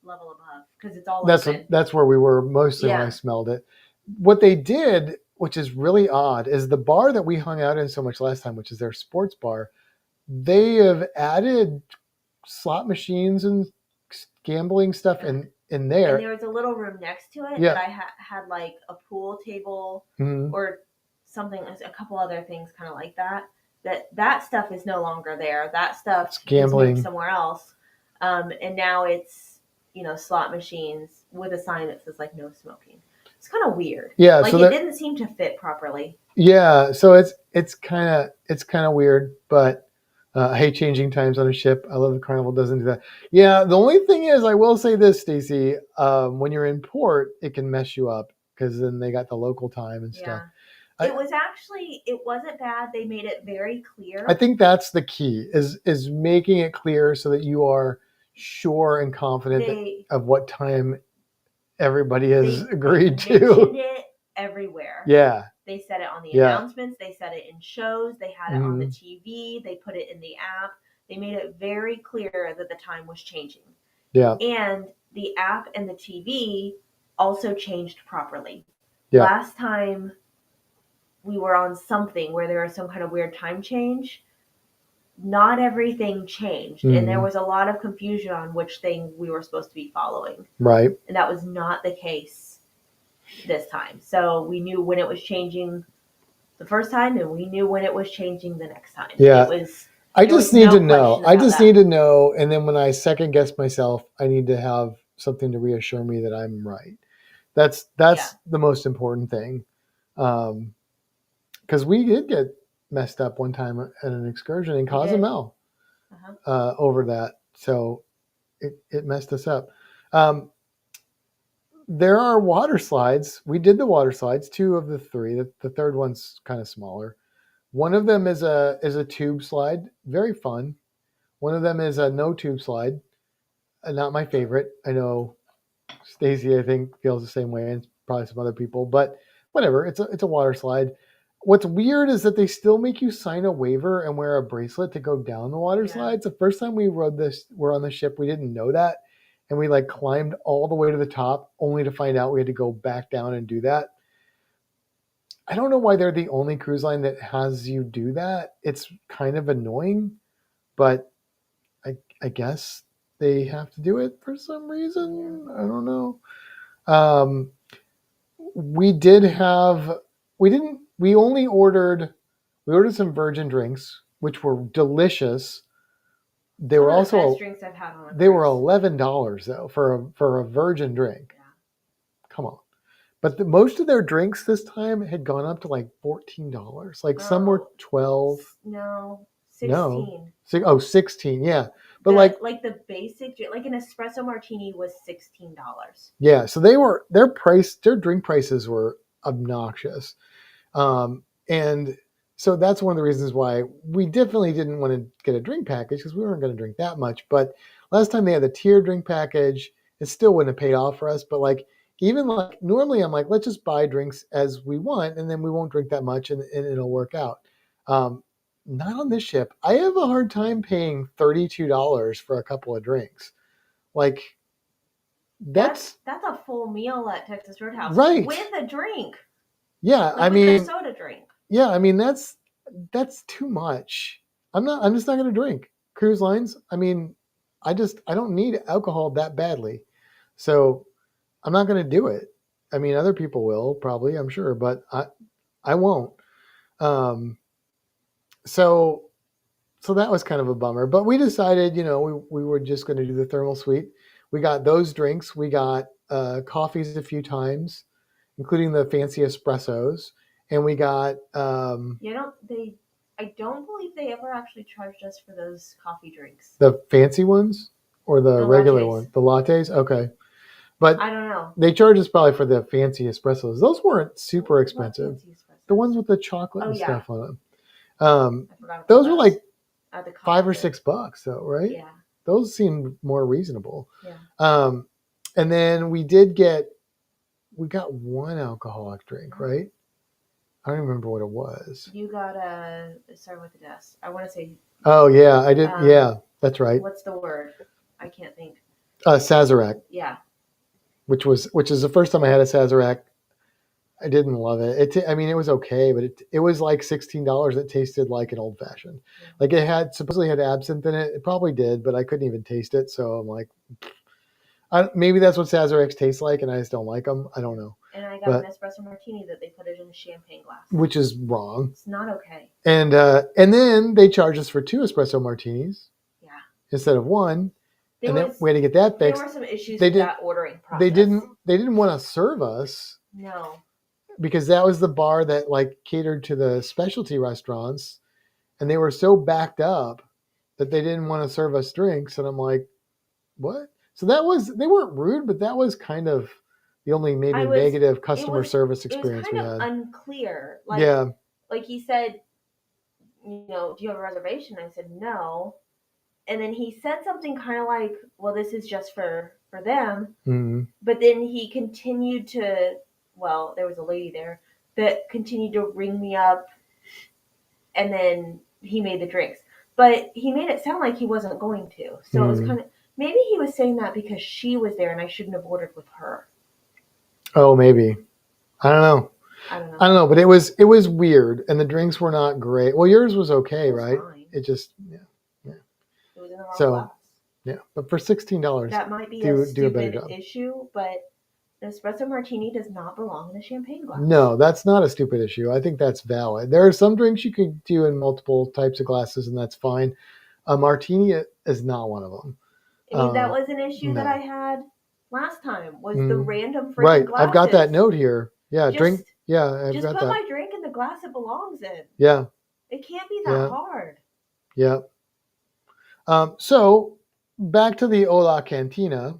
level above, because it's all open. That's where we were mostly when I smelled it. What they did, which is really odd, is the bar that we hung out in so much last time, which is their sports bar, they have added slot machines and gambling stuff in there. And there was a little room next to it that I had like a pool table or something, a couple other things kind of like that. That stuff is no longer there. That stuff is moved somewhere else. And now it's, slot machines with a sign that says like no smoking. It's kind of weird. Yeah. Like it didn't seem to fit properly. Yeah. So it's kind of weird, but I hate changing times on a ship. I love the Carnival doesn't do that. Yeah, the only thing is, I will say this, Stacey, when you're in port, it can mess you up because then they got the local time and stuff. It wasn't bad. They made it very clear. I think that's the key is making it clear so that you are sure and confident of what time everybody has agreed They to. mentioned it everywhere. Yeah. They said it on the announcements. They said it in shows. They had it on the TV. They put it in the app. They made it very clear that the time was changing. Yeah. And the app and the TV also changed properly. Yeah. Last time we were on something where there was some kind of weird time change, not everything changed. And there was a lot of confusion on which thing we were supposed to be following. Right. And that was not the case this time. So we knew when it was changing the first time, and we knew when it was changing the next time. Yeah. I just need to know. I just need to know. And then when I second guess myself, I need to have something to reassure me that I'm right. That's the most important thing. Because we did get messed up one time at an excursion in Cozumel over that. So it messed us up. There are water slides. We did the water slides, 2 of the 3. The third one's kind of smaller. One of them is a tube slide, very fun. One of them is a no tube slide, not my favorite. I know Stacy, I think, feels the same way, and probably some other people, but whatever. It's a water slide. What's weird is that they still make you sign a waiver and wear a bracelet to go down the water slides. The first time we're on the ship, we didn't know that, and we like climbed all the way to the top, only to find out we had to go back down and do that. I don't know why they're the only cruise line that has you do that. It's kind of annoying, but I guess they have to do it for some reason. I don't know. We ordered some virgin drinks, which were delicious. They were also the best drinks I've had on a they were $11 though for a virgin drink. Yeah. Come on. But most of their drinks this time had gone up to like $14. Like some were 12. No, 16. No. 16, yeah. But like the basic, like an espresso martini was $16. Yeah, so their drink prices were obnoxious. And so that's one of the reasons why we definitely didn't want to get a drink package, because we weren't going to drink that much. But last time they had the tier drink package, it still wouldn't have paid off for us. But like, even like normally I'm like, let's just buy drinks as we want, and then we won't drink that much, and it'll work out. Not on this ship. I have a hard time paying $32 for a couple of drinks. Like, that's a full meal at Texas Roadhouse, right? With a drink. Yeah, like with a soda drink. Yeah, I mean that's too much. I'm just not going to drink. Cruise lines. I mean, I don't need alcohol that badly, so I'm not going to do it. I mean, other people will probably, I'm sure, but I won't. So that was kind of a bummer. But we decided, we were just going to do the thermal suite. We got those drinks. We got coffees a few times, including the fancy espressos, and we got. I don't believe they ever actually charged us for those coffee drinks. The fancy ones or the regular ones? The lattes? Okay. But I don't know. They charged us probably for the fancy espressos. Those weren't super expensive. The ones with the chocolate and stuff on them. Those were like $5 or $6 though, right? Yeah. Those seemed more reasonable. Yeah. And then we got one alcoholic drink, right? I don't remember what it was. You got started with an S. I want to say. Oh yeah, I did. Yeah, that's right. What's the word? I can't think. Sazerac. Yeah. Which is the first time I had a Sazerac. I didn't love it. It was okay, but it was like $16. It tasted like an old fashioned. Yeah. Like it supposedly had absinthe in it. It probably did, but I couldn't even taste it. So I'm like, maybe that's what Sazeracs taste like, and I just don't like them. I don't know. And I got an espresso martini that they put it in a champagne glass, which is wrong. It's not okay. And then they charged us for 2 espresso martinis. Yeah. Instead of 1. Then we had to get that fixed. There were some issues with that ordering process. They didn't want to serve us. No. Because that was the bar that like catered to the specialty restaurants, and they were so backed up that they didn't want to serve us drinks. And I'm like, what? So they weren't rude, but that was kind of the only negative customer service experience we had. It was kind of unclear. Like he said, do you have a reservation? I said no. And then he said something kind of like, well, this is just for for them. Mm-hmm. But then he continued to, well, there was a lady there that continued to ring me up, and then he made the drinks. But he made it sound like he wasn't going to. So it was kind of, maybe he was saying that because she was there and I shouldn't have ordered with her. Oh, maybe. I don't know. I don't know. I don't know, but it was weird, and the drinks were not great. Well, yours was okay, right? Fine. It just It was in the wrong so glass. yeah, but for $16, That might be do a a better stupid job. issue, but an espresso martini does not belong in a champagne glass. No, that's not a stupid issue. I think that's valid. There are some drinks you could do in multiple types of glasses, and that's fine. A martini is not one of them. I mean, that was an issue that I had last time. Was the random freaking right? glasses. I've got that note here. Yeah, just, drink. Yeah, I've just got put that. my drink in the glass it belongs in. Yeah, it can't be that hard. Yeah. So back to the Ola Cantina.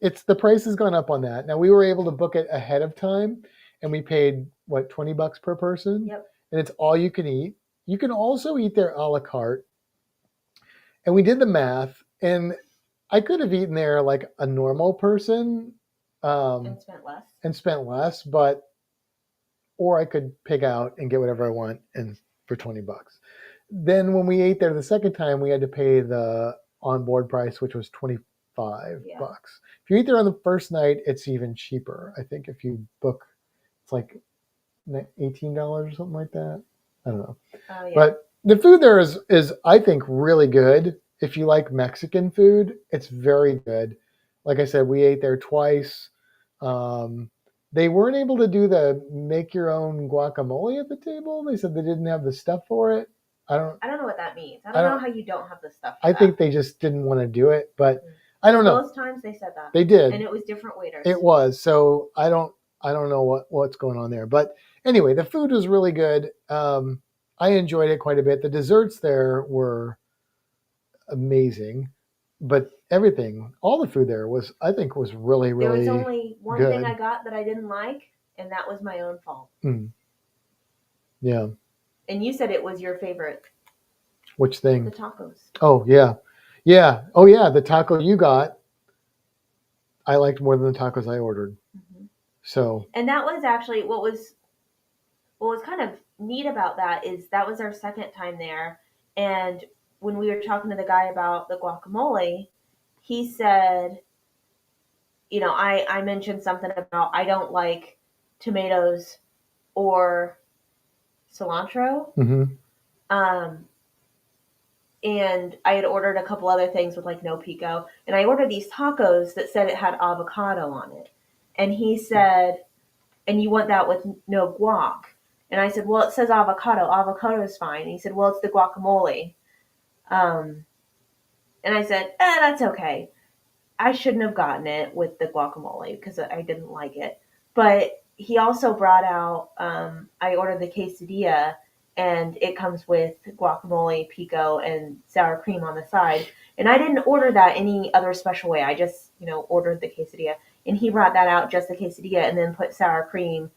It's the price has gone up on that. Now we were able to book it ahead of time, and we paid what, $20 per person. Yep. And it's all you can eat. You can also eat there a la carte. And we did the math, and I could have eaten there like a normal person, and spent less. But or I could pig out and get whatever I want and for $20. Then when we ate there the second time, we had to pay the on-board price, which was $25. If you eat there on the first night, it's even cheaper. I think if you book, it's like $18 or something like that. I don't know. Oh, yeah. But the food there is I think really good. If you like Mexican food, it's very good. Like I said, we ate there twice. They weren't able to do the make your own guacamole at the table. They said they didn't have the stuff for it. I don't know what that means. I don't know how you don't have the stuff for I think they just didn't want to do it, but I don't know. Both times they said that. They did. And it was different waiters. It was. So I don't know what's going on there. But anyway, the food was really good. I enjoyed it quite a bit. The desserts there were amazing, but everything, all the food there was, I think, was really, really good. There was only one thing I got that I didn't like, and that was my own fault. Yeah. And you said it was your favorite. Which thing? The tacos. Oh, yeah. Yeah. Oh, yeah. The taco you got, I liked more than the tacos I ordered. So. And that was actually what was kind of neat about that is that was our second time there. And when we were talking to the guy about the guacamole, he said, I mentioned something about I don't like tomatoes or cilantro. And I had ordered a couple other things with like no pico. And I ordered these tacos that said it had avocado on it. And he said, and you want that with no guac? And I said, well, it says avocado. Avocado is fine. And he said, well, it's the guacamole. And I said, that's okay. I shouldn't have gotten it with the guacamole because I didn't like it. But he also brought out, I ordered the quesadilla, and it comes with guacamole, pico, and sour cream on the side. And I didn't order that any other special way. I just, ordered the quesadilla. And he brought that out, just the quesadilla, and then put sour cream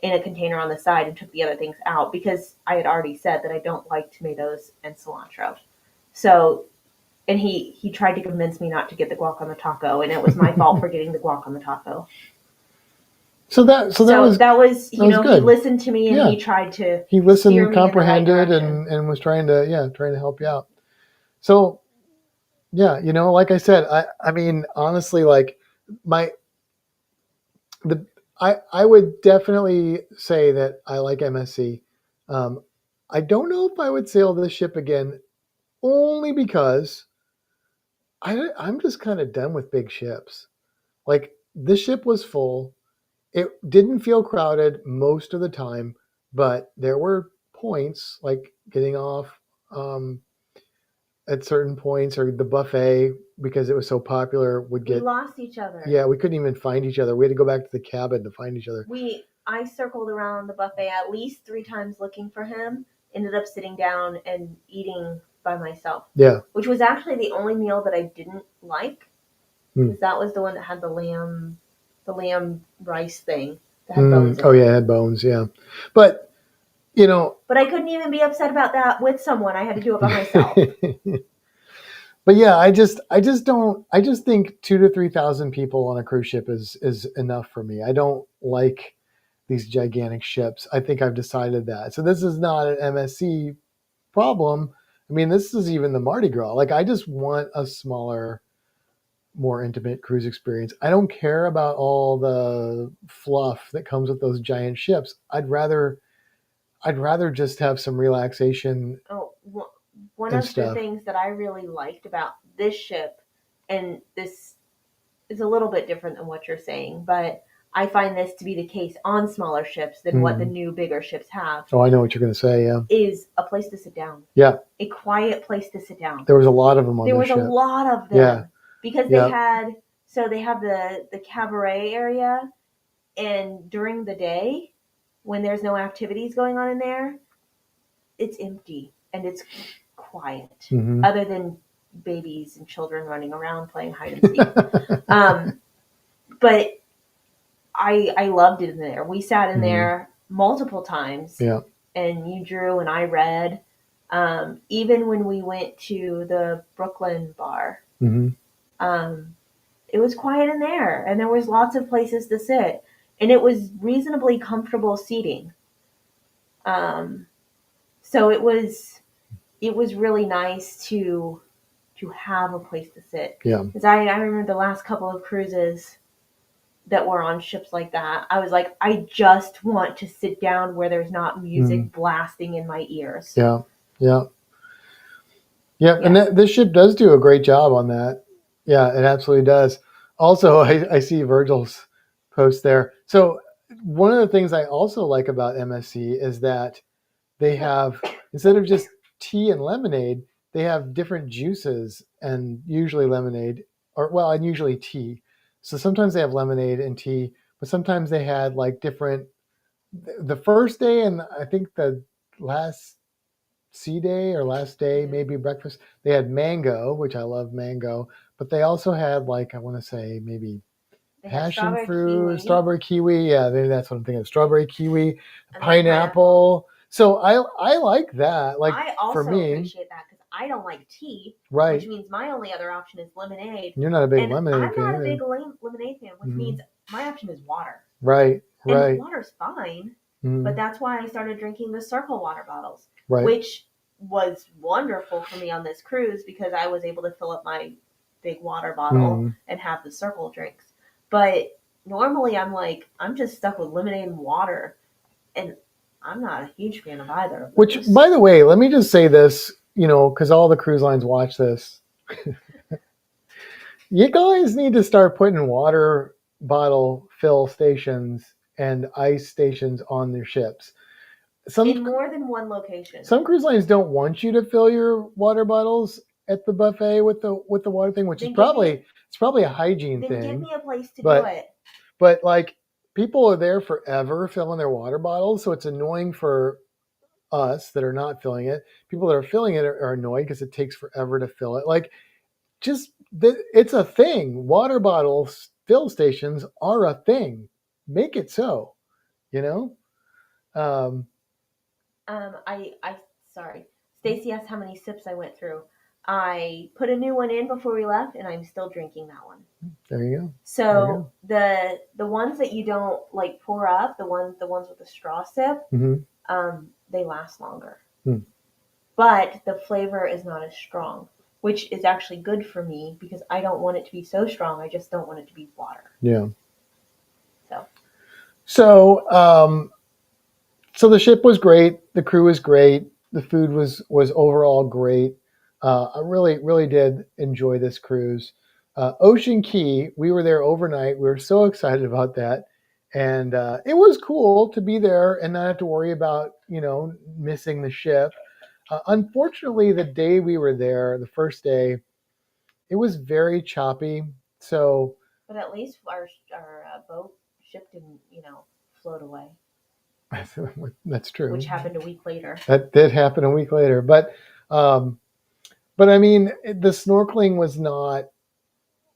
in a container on the side and took the other things out because I had already said that I don't like tomatoes and cilantro. So, and he tried to convince me not to get the guac on the taco, and it was my fault for getting the guac on the taco. So that was he listened to me and he listened, comprehended, and was trying to help you out. So like I said, I mean honestly, like I would definitely say that I like MSC. I don't know if I would sail this ship again, only because I'm just kind of done with big ships. Like this ship was full. It didn't feel crowded most of the time, but there were points like getting off at certain points, or the buffet, because it was so popular, we lost each other. Yeah, we couldn't even find each other. We had to go back to the cabin to find each other. I circled around the buffet at least 3 times looking for him, ended up sitting down and eating by myself. Yeah. Which was actually the only meal that I didn't like. Because that was the one that had the lamb rice thing that had bones in it. Oh yeah, it had bones, yeah. But But I couldn't even be upset about that with someone. I had to do it by myself. But yeah, I just think 2 to 3,000 people on a cruise ship is enough for me. I don't like these gigantic ships. I think I've decided that. So this is not an MSC problem. I mean, this is even the Mardi Gras. Like, I just want a smaller, more intimate cruise experience. I don't care about all the fluff that comes with those giant ships. I'd rather just have some relaxation Oh, one and of the stuff. things that I really liked about this ship, and this is a little bit different than what you're saying, but I find this to be the case on smaller ships than what the new bigger ships have, Oh, I know what you're going to say. Yeah. is a place to sit down. Yeah. A quiet place to sit down. There was a lot of them on There the was ship. a lot of them. Yeah. Because they had, so they have the cabaret area, and during the day, when there's no activities going on in there, it's empty and it's quiet, other than babies and children running around playing hide and seek. But I loved it in there. We sat in there multiple times. Yeah. And you drew and I read. Even when we went to the Brooklyn bar, it was quiet in there, and there was lots of places to sit, and it was reasonably comfortable seating. So it was really nice to have a place to sit. Yeah. Because I remember the last couple of cruises that were on ships like that, I was like, I just want to sit down where there's not music blasting in my ears. Yeah. Yeah. Yeah. And this ship does do a great job on that. Yeah, it absolutely does. Also, I see Virgil's post there. So one of the things I also like about MSC is that they have, instead of just tea and lemonade, they have different juices, and usually lemonade, and usually tea. So sometimes they have lemonade and tea, but sometimes they had like different, the first day and I think the last sea day or last day, maybe breakfast, they had mango, which I love mango, but they also had, like, I want to say maybe passion fruit, strawberry kiwi. Yeah, maybe that's what I'm thinking. Strawberry kiwi, pineapple. So I like that. Like, I also for me, appreciate that because I don't like tea, right? Which means my only other option is lemonade. You're not a big lemonade fan. I'm not a big lemonade fan, which means my option is water. Right. And water's fine, but that's why I started drinking the Circle water bottles, which was wonderful for me on this cruise because I was able to fill up my big water bottle and have the Circle drinks. But normally I'm just stuck with lemonade and water, and I'm not a huge fan of either of those. Which, by the way, let me just say this, because all the cruise lines watch this. You guys need to start putting water bottle fill stations and ice stations on their ships. In more than one location. Some cruise lines don't want you to fill your water bottles at the buffet with the water thing, which is probably a hygiene thing. Then give me a place to do it. But like, people are there forever filling their water bottles, so it's annoying for us that are not filling it. People that are filling it are annoyed because it takes forever to fill it. Like, it's a thing. Water bottle fill stations are a thing. Make it so, Sorry. Stacy asked how many sips I went through. I put a new one in before we left, and I'm still drinking that one. There you go. So the ones that you don't like pour up, the ones with the straw sip, they last longer. But the flavor is not as strong, which is actually good for me because I don't want it to be so strong. I just don't want it to be water. Yeah. So the ship was great. The crew was great. The food was overall great. I really did enjoy this cruise. Ocean Key, we were there overnight. We were so excited about that. And it was cool to be there and not have to worry about, missing the ship. Unfortunately, the day we were there, the first day, it was very choppy. So, but at least our ship didn't, float away. That's true. Which happened a week later. That did happen a week later, but I mean, the snorkeling was not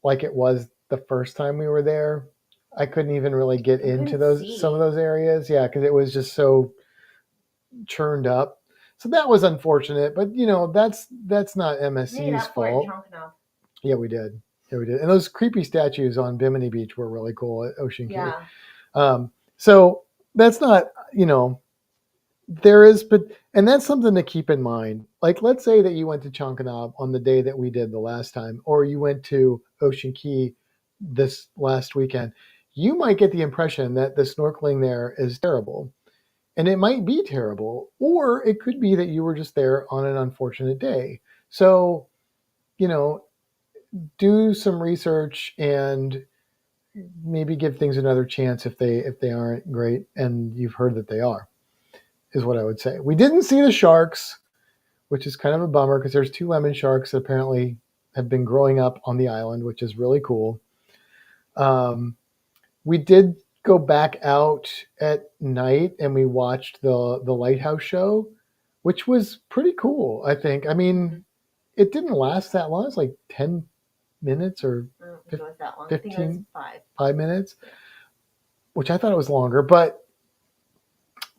like it was the first time we were there. I couldn't even really get into some of those areas, because it was just so churned up. So that was unfortunate, but that's not Made MSC's up for it, fault. Chonkanov. Yeah, we did. And those creepy statues on Bimini Beach were really cool at Ocean Key. Yeah. So that's not, there is, but, and that's something to keep in mind. Like, let's say that you went to Chonkanab on the day that we did the last time, or you went to Ocean Key this last weekend. You might get the impression that the snorkeling there is terrible. And it might be terrible, or it could be that you were just there on an unfortunate day. So, do some research and maybe give things another chance if they aren't great and you've heard that they are, is what I would say. We didn't see the sharks, which is kind of a bummer because there's 2 lemon sharks that apparently have been growing up on the island, which is really cool. We did go back out at night and we watched the lighthouse show, which was pretty cool, I think. I mean, it didn't last that long. It's like 10 minutes or I don't think it was that long. 15, I think it was 5 minutes, which I thought it was longer, but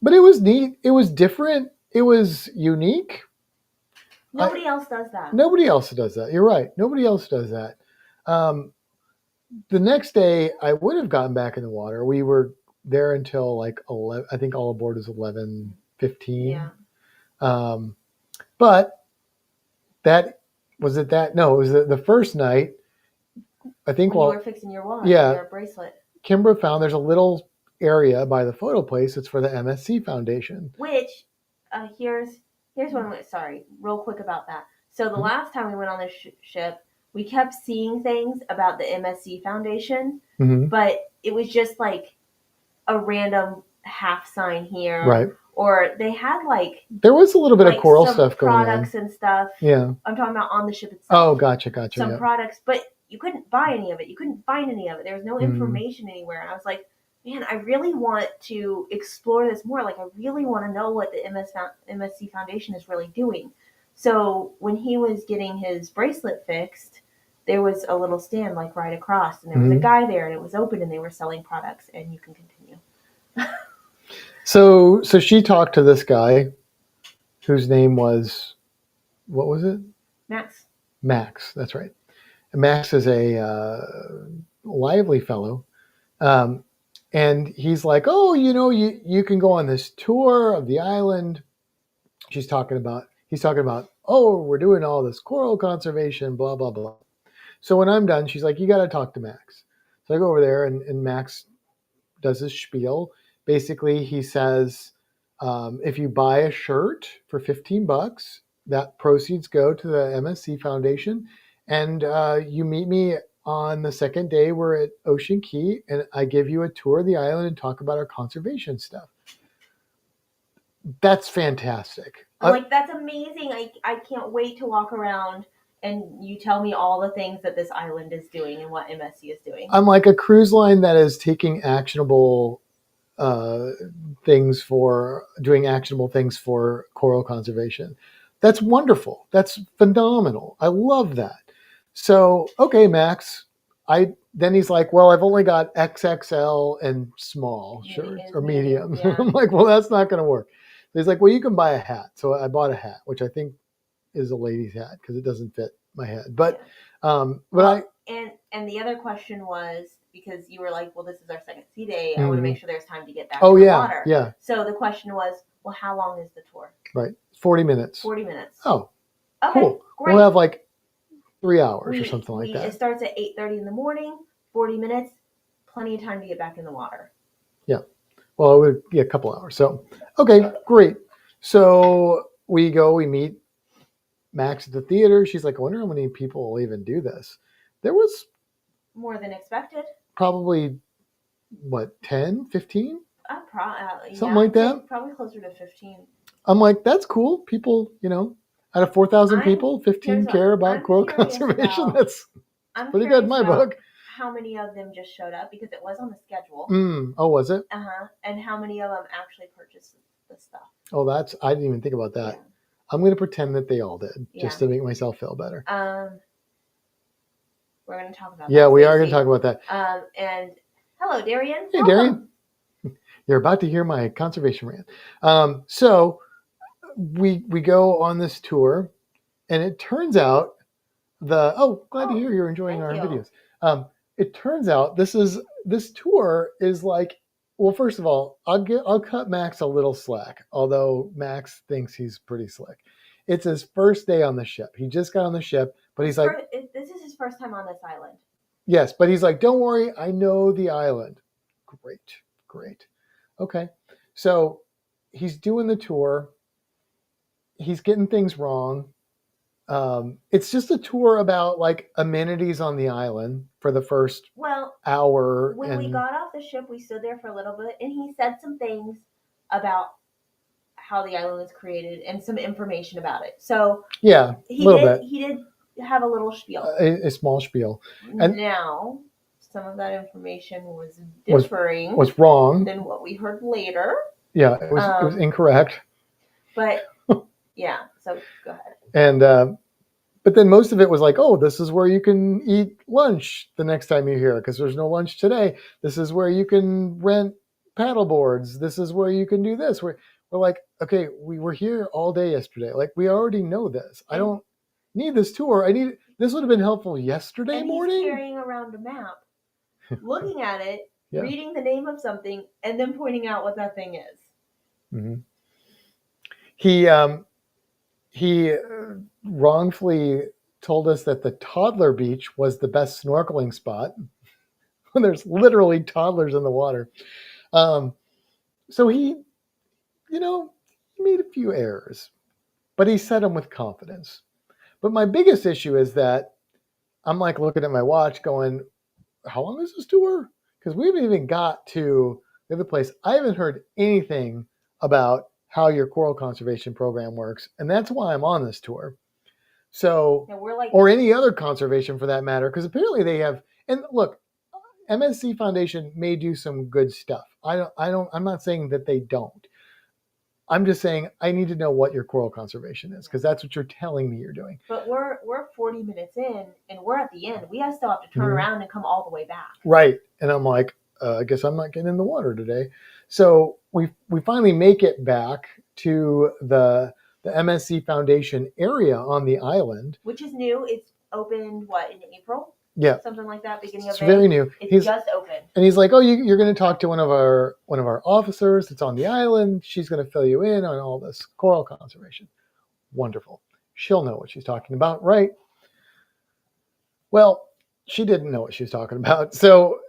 it was neat. It was different. It was unique. Nobody else does that. Nobody else does that. You're right. Nobody else does that. The next day, I would have gotten back in the water. We were there until like 11. I think all aboard was 11:15. Yeah. But that was it. No, it was the first night. I think when you were fixing your watch, your bracelet. Kimbra found there's a little area by the photo place. It's for the MSC Foundation. Which, here's one. Sorry, real quick about that. So the last time we went on this ship, we kept seeing things about the MSC Foundation, but it was just like a random half sign here, right? Or they had like there was a little bit of coral stuff going on, products and stuff. Yeah, I'm talking about on the ship itself. Oh, gotcha. Some products, but you couldn't buy any of it. You couldn't find any of it. There was no information anywhere. And I was like, man, I really want to explore this more. Like, I really want to know what the MSC Foundation is really doing. So when he was getting his bracelet fixed, there was a little stand like right across, and there was a guy there, and it was open, and they were selling products. And you can continue. So she talked to this guy, whose name was, what was it? Max. That's right. And Max is a lively fellow. And he's like, oh, you can go on this tour of the island. He's talking about, oh, we're doing all this coral conservation, blah, blah, blah. So when I'm done, she's like, you got to talk to Max. So I go over there and Max does his spiel. Basically, he says, if you buy a shirt for $15, that proceeds go to the MSC Foundation. And you meet me on the second day. We're at Ocean Key, and I give you a tour of the island and talk about our conservation stuff. That's fantastic. I'm like, that's amazing. I can't wait to walk around and you tell me all the things that this island is doing and what MSC is doing. I'm like a cruise line that is taking actionable doing actionable things for coral conservation. That's wonderful. That's phenomenal. I love that. So, okay, Max. Then he's like, well, I've only got XXL and small shirts or mediums. Yeah. I'm like, well, that's not going to work. So he's like, well, you can buy a hat. So I bought a hat, which I think is a lady's hat because it doesn't fit my head. But, and the other question was, because you were like, well, this is our second sea day. I want to make sure there's time to get back in the water. Yeah. So the question was, well, how long is the tour? Right. 40 minutes. 40 minutes. Oh, okay, cool. Great. We'll have like 3 hours or something like that. It starts at 8:30 in the morning, 40 minutes, plenty of time to get back in the water. Yeah. Well, it would be a couple hours. So, okay, great. So we meet Max at the theater. She's like, I wonder how many people will even do this. There was more than expected. Probably, 10, 15? Something yeah, like that? Probably closer to 15. I'm like, that's cool. People, out of 4,000 people, 15 care about coral conservation. That's pretty good in my book. How many of them just showed up because it was on the schedule? Oh, was it? And how many of them actually purchased the stuff? Oh, I didn't even think about that. Yeah. I'm going to pretend that they all did, just to make myself feel better. We're going to talk about that. Yeah, we are going to talk about that. And hello, Darian. Hey, Darian. You're about to hear my conservation rant. So we go on this tour, and it turns out glad to hear you're enjoying our videos. It turns out this tour is like, well, first of all, I'll cut Max a little slack, although Max thinks he's pretty slick. It's his first day on the ship. He just got on the ship, but he's like, this is his first time on this island. Yes, but he's like, don't worry, I know the island. Great. Okay. So he's doing the tour. He's getting things wrong. It's just a tour about like amenities on the island for the first hour. When we got off the ship, we stood there for a little bit, and he said some things about how the island was created and some information about it. So yeah, he did have a little spiel, a small spiel. And now some of that information was differing, was wrong than what we heard later. Yeah, it was incorrect. But yeah, so go ahead. And but then most of it was like, oh, this is where you can eat lunch the next time you're here because there's no lunch today. This is where you can rent paddle boards. This is where you can do this. We're like, okay, we were here all day yesterday. Like, we already know this. I don't need this tour. This would have been helpful yesterday morning. He's carrying around a map, looking at it, reading the name of something, and then pointing out what that thing is. Mm-hmm. He wrongfully told us that the toddler beach was the best snorkeling spot when there's literally toddlers in the water. So he made a few errors, but he said them with confidence. But my biggest issue is that I'm like looking at my watch going, how long is this tour? Because we haven't even got to the other place. I haven't heard anything about how your coral conservation program works. And that's why I'm on this tour. So, or any other conservation for that matter, because apparently they have, and look, MSC Foundation may do some good stuff. I'm not saying that they don't. I'm just saying I need to know what your coral conservation is, because that's what you're telling me you're doing. But we're 40 minutes in, and we're at the end. We still have to turn around and come all the way back. Right. And I'm like, I guess I'm not getting in the water today. So we finally make it back to the MSC Foundation area on the island. Which is new. It's opened, in April? Yeah. Something like that, beginning of May. It's very new. It's just open. And he's like, oh, you're going to talk to one of our officers that's on the island. She's going to fill you in on all this coral conservation. Wonderful. She'll know what she's talking about, right? Well, she didn't know what she was talking about. So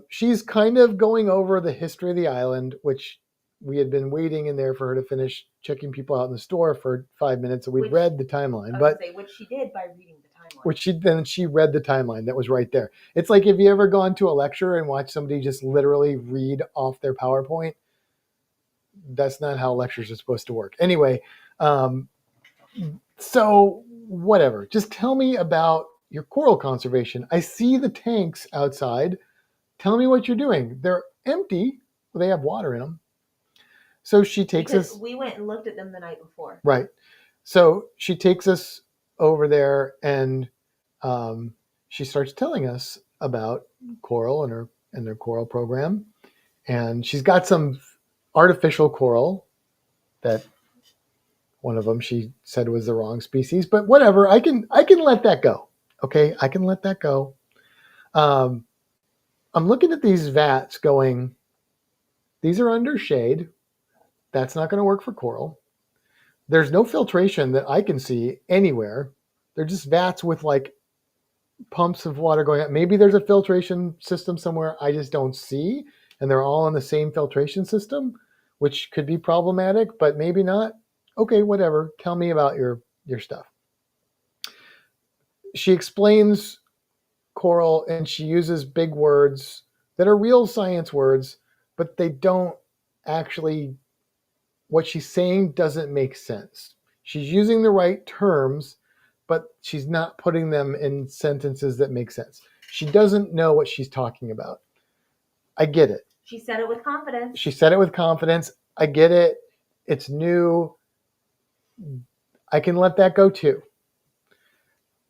she's kind of going over the history of the island, which we had been waiting in there for her to finish checking people out in the store for 5 minutes. So we'd read the timeline. Which she did by reading the timeline. Which she read the timeline that was right there. It's like, if you ever gone to a lecture and watched somebody just literally read off their PowerPoint, that's not how lectures are supposed to work. Anyway, so whatever. Just tell me about your coral conservation. I see the tanks outside. Tell me what you're doing. They're empty. Well, they have water in them. So she takes us. We went and looked at them the night before. Right. So she takes us over there, and she starts telling us about coral and their coral program. And she's got some artificial coral that one of them she said was the wrong species, but whatever. I can let that go. Okay, I can let that go. I'm looking at these vats going, these are under shade. That's not going to work for coral. There's no filtration that I can see anywhere. They're just vats with like pumps of water going out. Maybe there's a filtration system somewhere I just don't see, and they're all in the same filtration system, which could be problematic, but maybe not. Okay, whatever. Tell me about your stuff. She explains coral, and she uses big words that are real science words, but they don't actually, what she's saying doesn't make sense. She's using the right terms, but she's not putting them in sentences that make sense. She doesn't know what she's talking about. I get it. She said it with confidence. I get it. It's new. I can let that go too.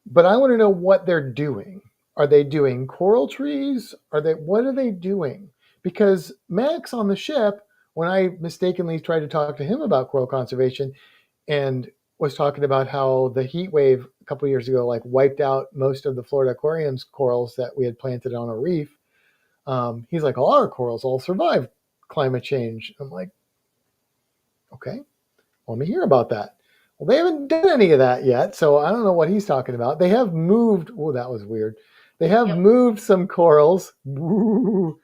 But I want to know what they're doing. Are they doing coral trees? What are they doing? Because Max on the ship, when I mistakenly tried to talk to him about coral conservation, and was talking about how the heat wave a couple of years ago like wiped out most of the Florida aquarium's corals that we had planted on a reef. He's like, all our corals all survive climate change. I'm like, okay, let me hear about that. Well, they haven't done any of that yet, so I don't know what he's talking about. They have moved. Oh, that was weird. They have moved some corals. Those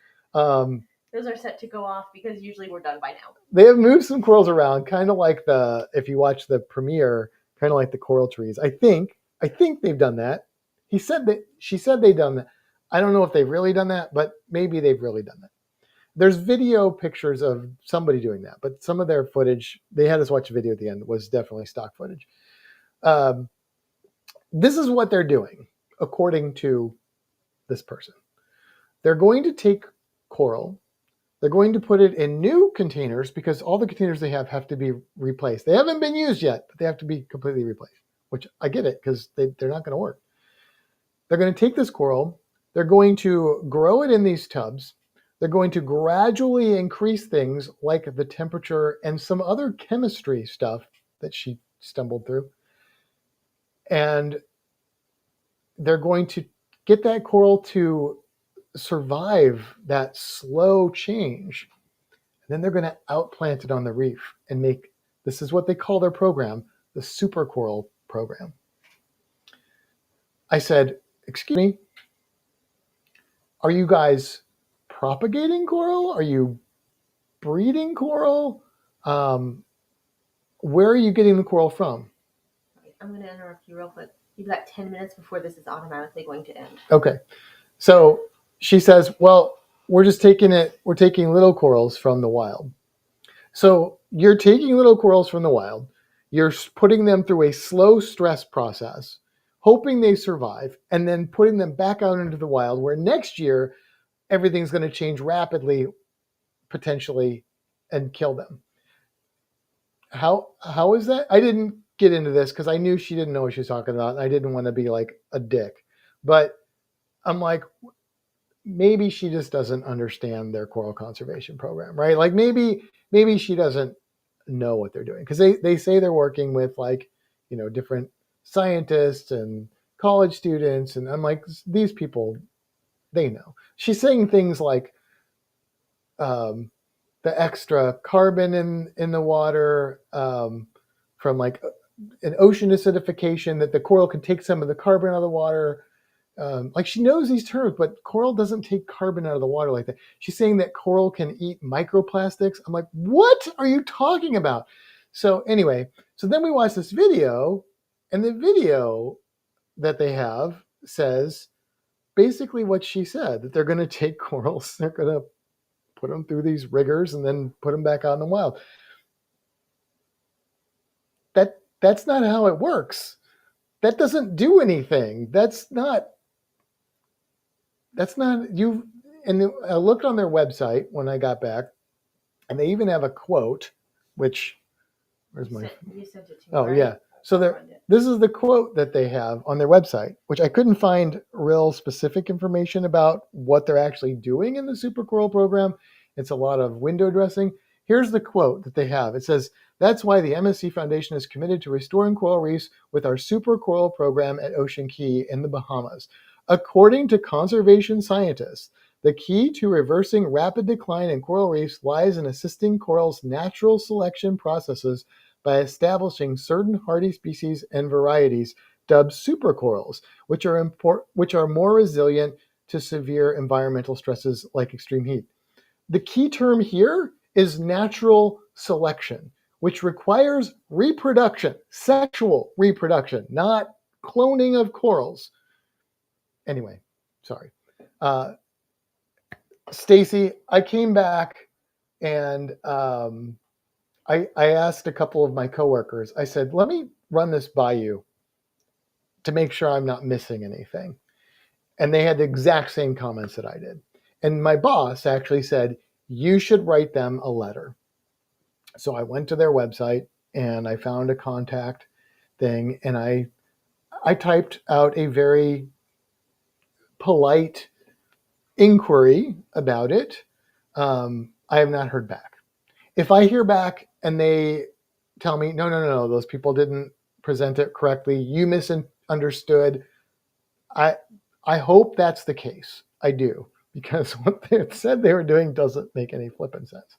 are set to go off because usually we're done by now. They have moved some corals around, kind of like if you watch the premiere, kind of like the coral trees. I think they've done that. She said they've done that. I don't know if they've really done that, but maybe they've really done that. There's video pictures of somebody doing that, but some of their footage, they had us watch a video at the end, was definitely stock footage. This is what they're doing, according to this person. They're going to take coral. They're going to put it in new containers because all the containers they have to be replaced. They haven't been used yet, but they have to be completely replaced, which I get it because they're not going to work. They're going to take this coral. They're going to grow it in these tubs. They're going to gradually increase things like the temperature and some other chemistry stuff that she stumbled through. And they're going to get that coral to survive that slow change. And then they're going to outplant it on the reef and make, this is what they call their program, the super coral program. I said, excuse me, are you guys propagating coral? Are you breeding coral? Where are you getting the coral from? I'm going to interrupt you real quick. You've got 10 minutes before this is automatically going to end. Okay. So she says, well, we're taking little corals from the wild. So you're taking little corals from the wild. You're putting them through a slow stress process, hoping they survive, and then putting them back out into the wild where next year everything's going to change rapidly, potentially, and kill them. How is that? I didn't get into this because I knew she didn't know what she was talking about, and I didn't want to be like a dick. But I'm like, maybe she just doesn't understand their coral conservation program, right? Like maybe she doesn't know what they're doing because they say they're working with like, different scientists and college students. And I'm like, these people, they know. She's saying things like the extra carbon in the water from like an ocean acidification, that the coral can take some of the carbon out of the water. Like she knows these terms, but coral doesn't take carbon out of the water like that. She's saying that coral can eat microplastics. I'm like, what are you talking about? So anyway, so then we watch this video, and the video that they have says basically what she said, that they're going to take corals, they're going to put them through these rigors and then put them back out in the wild. That's not how it works. That doesn't do anything. That's not you. And I looked on their website when I got back, and they even have a quote, which where's my? You sent it to me. Oh, right? yeah. So this is the quote that they have on their website, which I couldn't find real specific information about what they're actually doing in the Super Coral program. It's a lot of window dressing. Here's the quote that they have. It says, "That's why the MSC Foundation is committed to restoring coral reefs with our Super Coral program at Ocean Key in the Bahamas. According to conservation scientists, the key to reversing rapid decline in coral reefs lies in assisting corals' natural selection processes by establishing certain hardy species and varieties dubbed supercorals, which are more resilient to severe environmental stresses like extreme heat." The key term here is natural selection, which requires reproduction, sexual reproduction, not cloning of corals. Anyway, sorry. Stacy, I came back and I asked a couple of my coworkers, I said, let me run this by you to make sure I'm not missing anything. And they had the exact same comments that I did. And my boss actually said, you should write them a letter. So I went to their website and I found a contact thing, and I typed out a very polite inquiry about it. I have not heard back. If I hear back and they tell me, no, those people didn't present it correctly. You misunderstood. I hope that's the case. I do, because what they said they were doing doesn't make any flipping sense.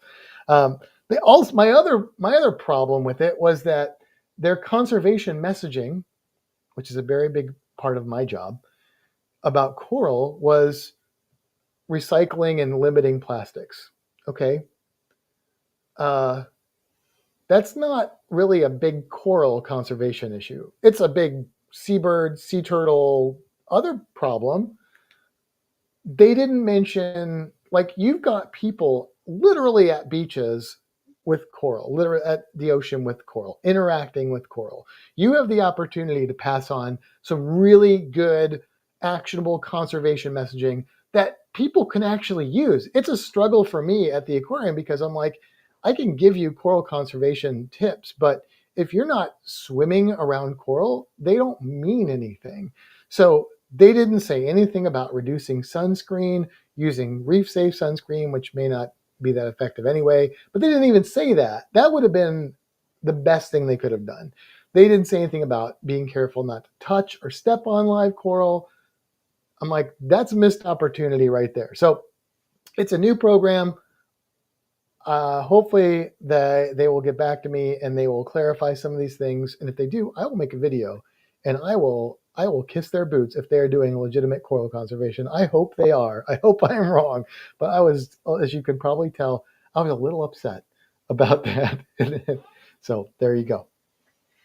My other problem with it was that their conservation messaging, which is a very big part of my job, about coral was recycling and limiting plastics. Okay. That's not really a big coral conservation issue. It's a big seabird, sea turtle, other problem. They didn't mention, like, you've got people literally at beaches with coral, literally at the ocean with coral, interacting with coral. You have the opportunity to pass on some really good, actionable conservation messaging that people can actually use. It's a struggle for me at the aquarium because I'm like, I can give you coral conservation tips, but if you're not swimming around coral, they don't mean anything. So they didn't say anything about reducing sunscreen, using reef safe sunscreen, which may not be that effective anyway, but they didn't even say that. That would have been the best thing they could have done. They didn't say anything about being careful not to touch or step on live coral. I'm like, that's a missed opportunity right there. So it's a new program. Hopefully they will get back to me and they will clarify some of these things. And if they do, I will make a video and I will kiss their boots if they are doing legitimate coral conservation. I hope they are. I hope I am wrong. But I was, as you can probably tell, I was a little upset about that. So there you go.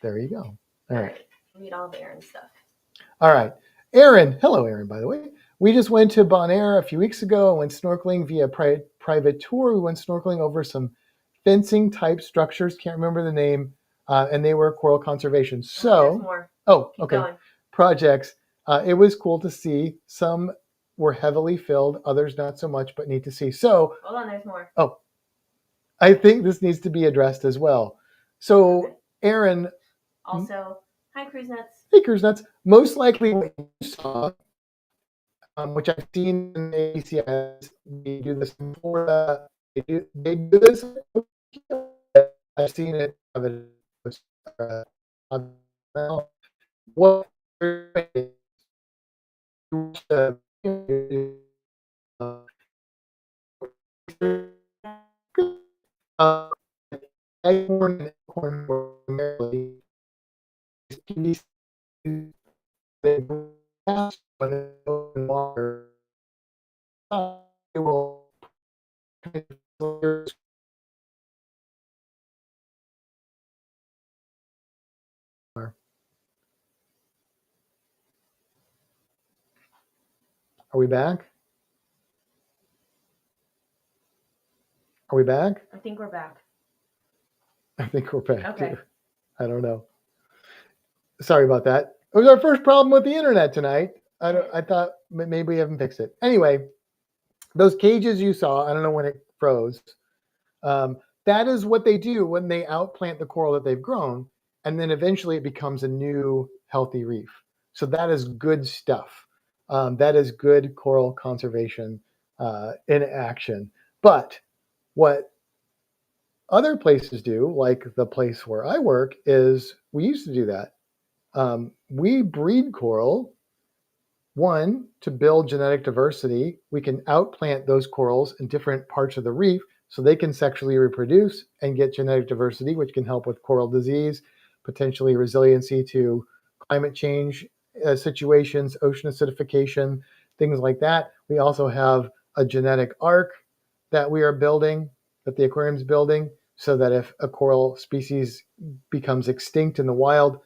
There you go. All right. Read all the Aaron stuff. All right. Aaron. Hello, Aaron, by the way. We just went to Bonaire a few weeks ago and went snorkeling via private tour. We went snorkeling over some fencing type structures. Can't remember the name. And they were coral conservation. So, more. Okay. Projects. It was cool to see. Some were heavily filled, others not so much, but neat to see. So, hold on, there's more. Oh, I think this needs to be addressed as well. So, okay. Aaron. Also, hi, Cruise Nuts. Hey, Cruise Nuts. Most likely what you saw, which I've seen in ACIs, we do this in Florida. They do this. I've seen it. What Are we back? Are we back? I think we're back. I think we're back okay. too. I don't know. Sorry about that. It was our first problem with the internet tonight. I thought maybe we haven't fixed it. Anyway, those cages you saw, I don't know when it froze. That is what they do when they outplant the coral that they've grown, and then eventually it becomes a new healthy reef. So that is good stuff. That is good coral conservation in action. But what other places do, like the place where I work, is we used to do that. We breed coral, one, to build genetic diversity. We can outplant those corals in different parts of the reef so they can sexually reproduce and get genetic diversity, which can help with coral disease, potentially resiliency to climate change situations, ocean acidification, things like that. We also have a genetic arc that we are building, that the aquarium's building, so that if a coral species becomes extinct in the wild,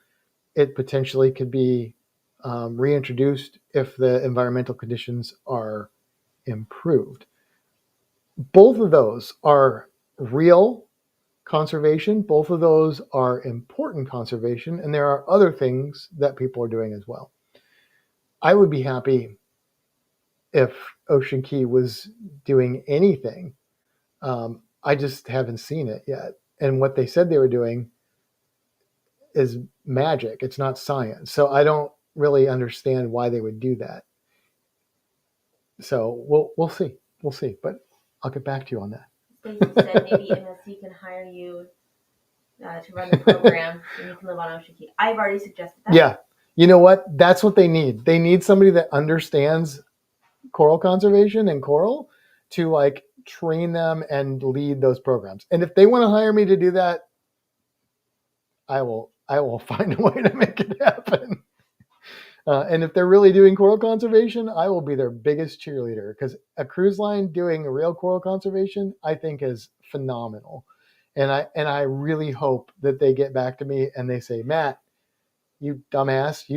it potentially could be reintroduced if the environmental conditions are improved. Both of those are real conservation. Both of those are important conservation, and there are other things that people are doing as well. I would be happy if Ocean Key was doing anything. I just haven't seen it yet. And what they said they were doing is magic. It's not science. So I don't really understand why they would do that. So we'll see. We'll see. But I'll get back to you on that. Stacey said maybe MSC can hire you to run the program, and you can live on Ocean Key. I've already suggested that. Yeah. You know what? That's what they need. They need somebody that understands coral conservation and coral to like train them and lead those programs. And if they want to hire me to do that, I will find a way to make it happen. And if they're really doing coral conservation, I will be their biggest cheerleader, because a cruise line doing real coral conservation, I think, is phenomenal. And I really hope that they get back to me and they say, Matt, you dumbass,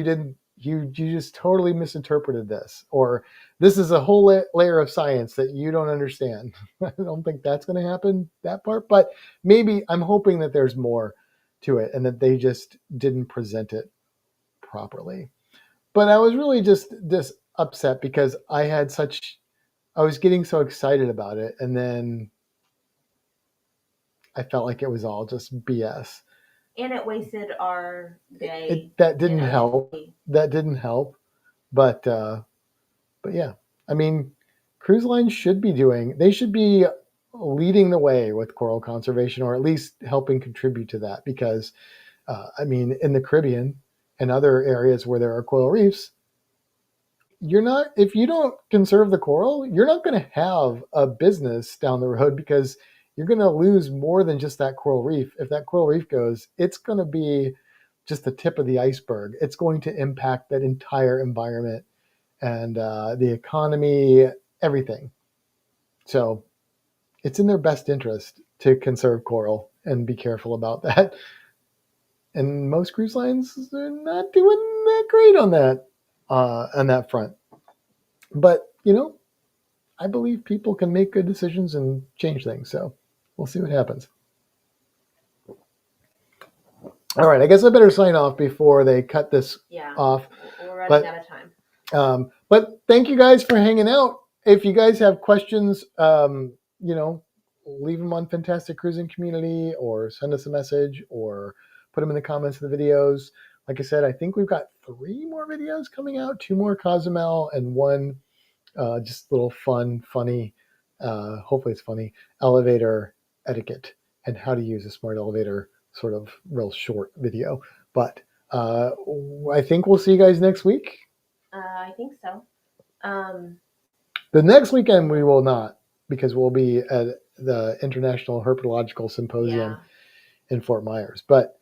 you just totally misinterpreted this, or this is a whole layer of science that you don't understand. I don't think that's going to happen, that part, but maybe I'm hoping that there's more to it and that they just didn't present it properly. But I was really just upset because I was getting so excited about it, and then I felt like it was all just BS. And it wasted our day. That didn't help. That didn't help. But yeah, I mean, cruise lines should be leading the way with coral conservation, or at least helping contribute to that, because I mean, in the Caribbean and other areas where there are coral reefs, if you don't conserve the coral, you're not going to have a business down the road, because you're going to lose more than just that coral reef. If that coral reef goes, it's going to be just the tip of the iceberg. It's going to impact that entire environment and the economy, everything. So it's in their best interest to conserve coral and be careful about that. And most cruise lines are not doing that great on that front. But, I believe people can make good decisions and change things. So we'll see what happens. All right, I guess I better sign off before they cut this off. We're running out of time. But thank you guys for hanging out. If you guys have questions, leave them on Fantastic Cruising Community, or send us a message, or put them in the comments of the videos. Like I said, I think we've got 3 more videos coming out, 2 more Cozumel and 1 just little funny, hopefully it's funny, elevator etiquette and how to use a smart elevator, sort of real short video. But I think we'll see you guys next week. I think so. The next weekend we will not, because we'll be at the International Herpetological Symposium in Fort Myers. But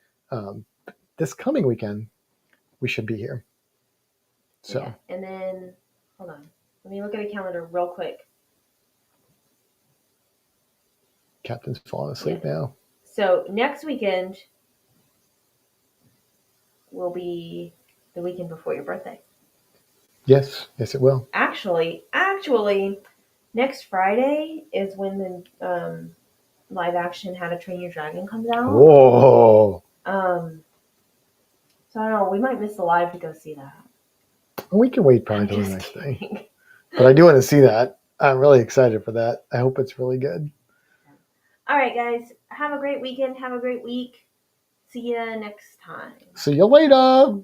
this coming weekend, we should be here. So. Yeah. And then, hold on. Let me look at a calendar real quick. Captain's falling asleep now. So next weekend will be the weekend before your birthday. Yes, it will. Actually, next Friday is when the live action How to Train Your Dragon comes out. Whoa. So I don't know. We might miss the live to go see that. We can wait probably till the next day. But I do want to see that. I'm really excited for that. I hope it's really good. All right, guys. Have a great weekend. Have a great week. See you next time. See you later.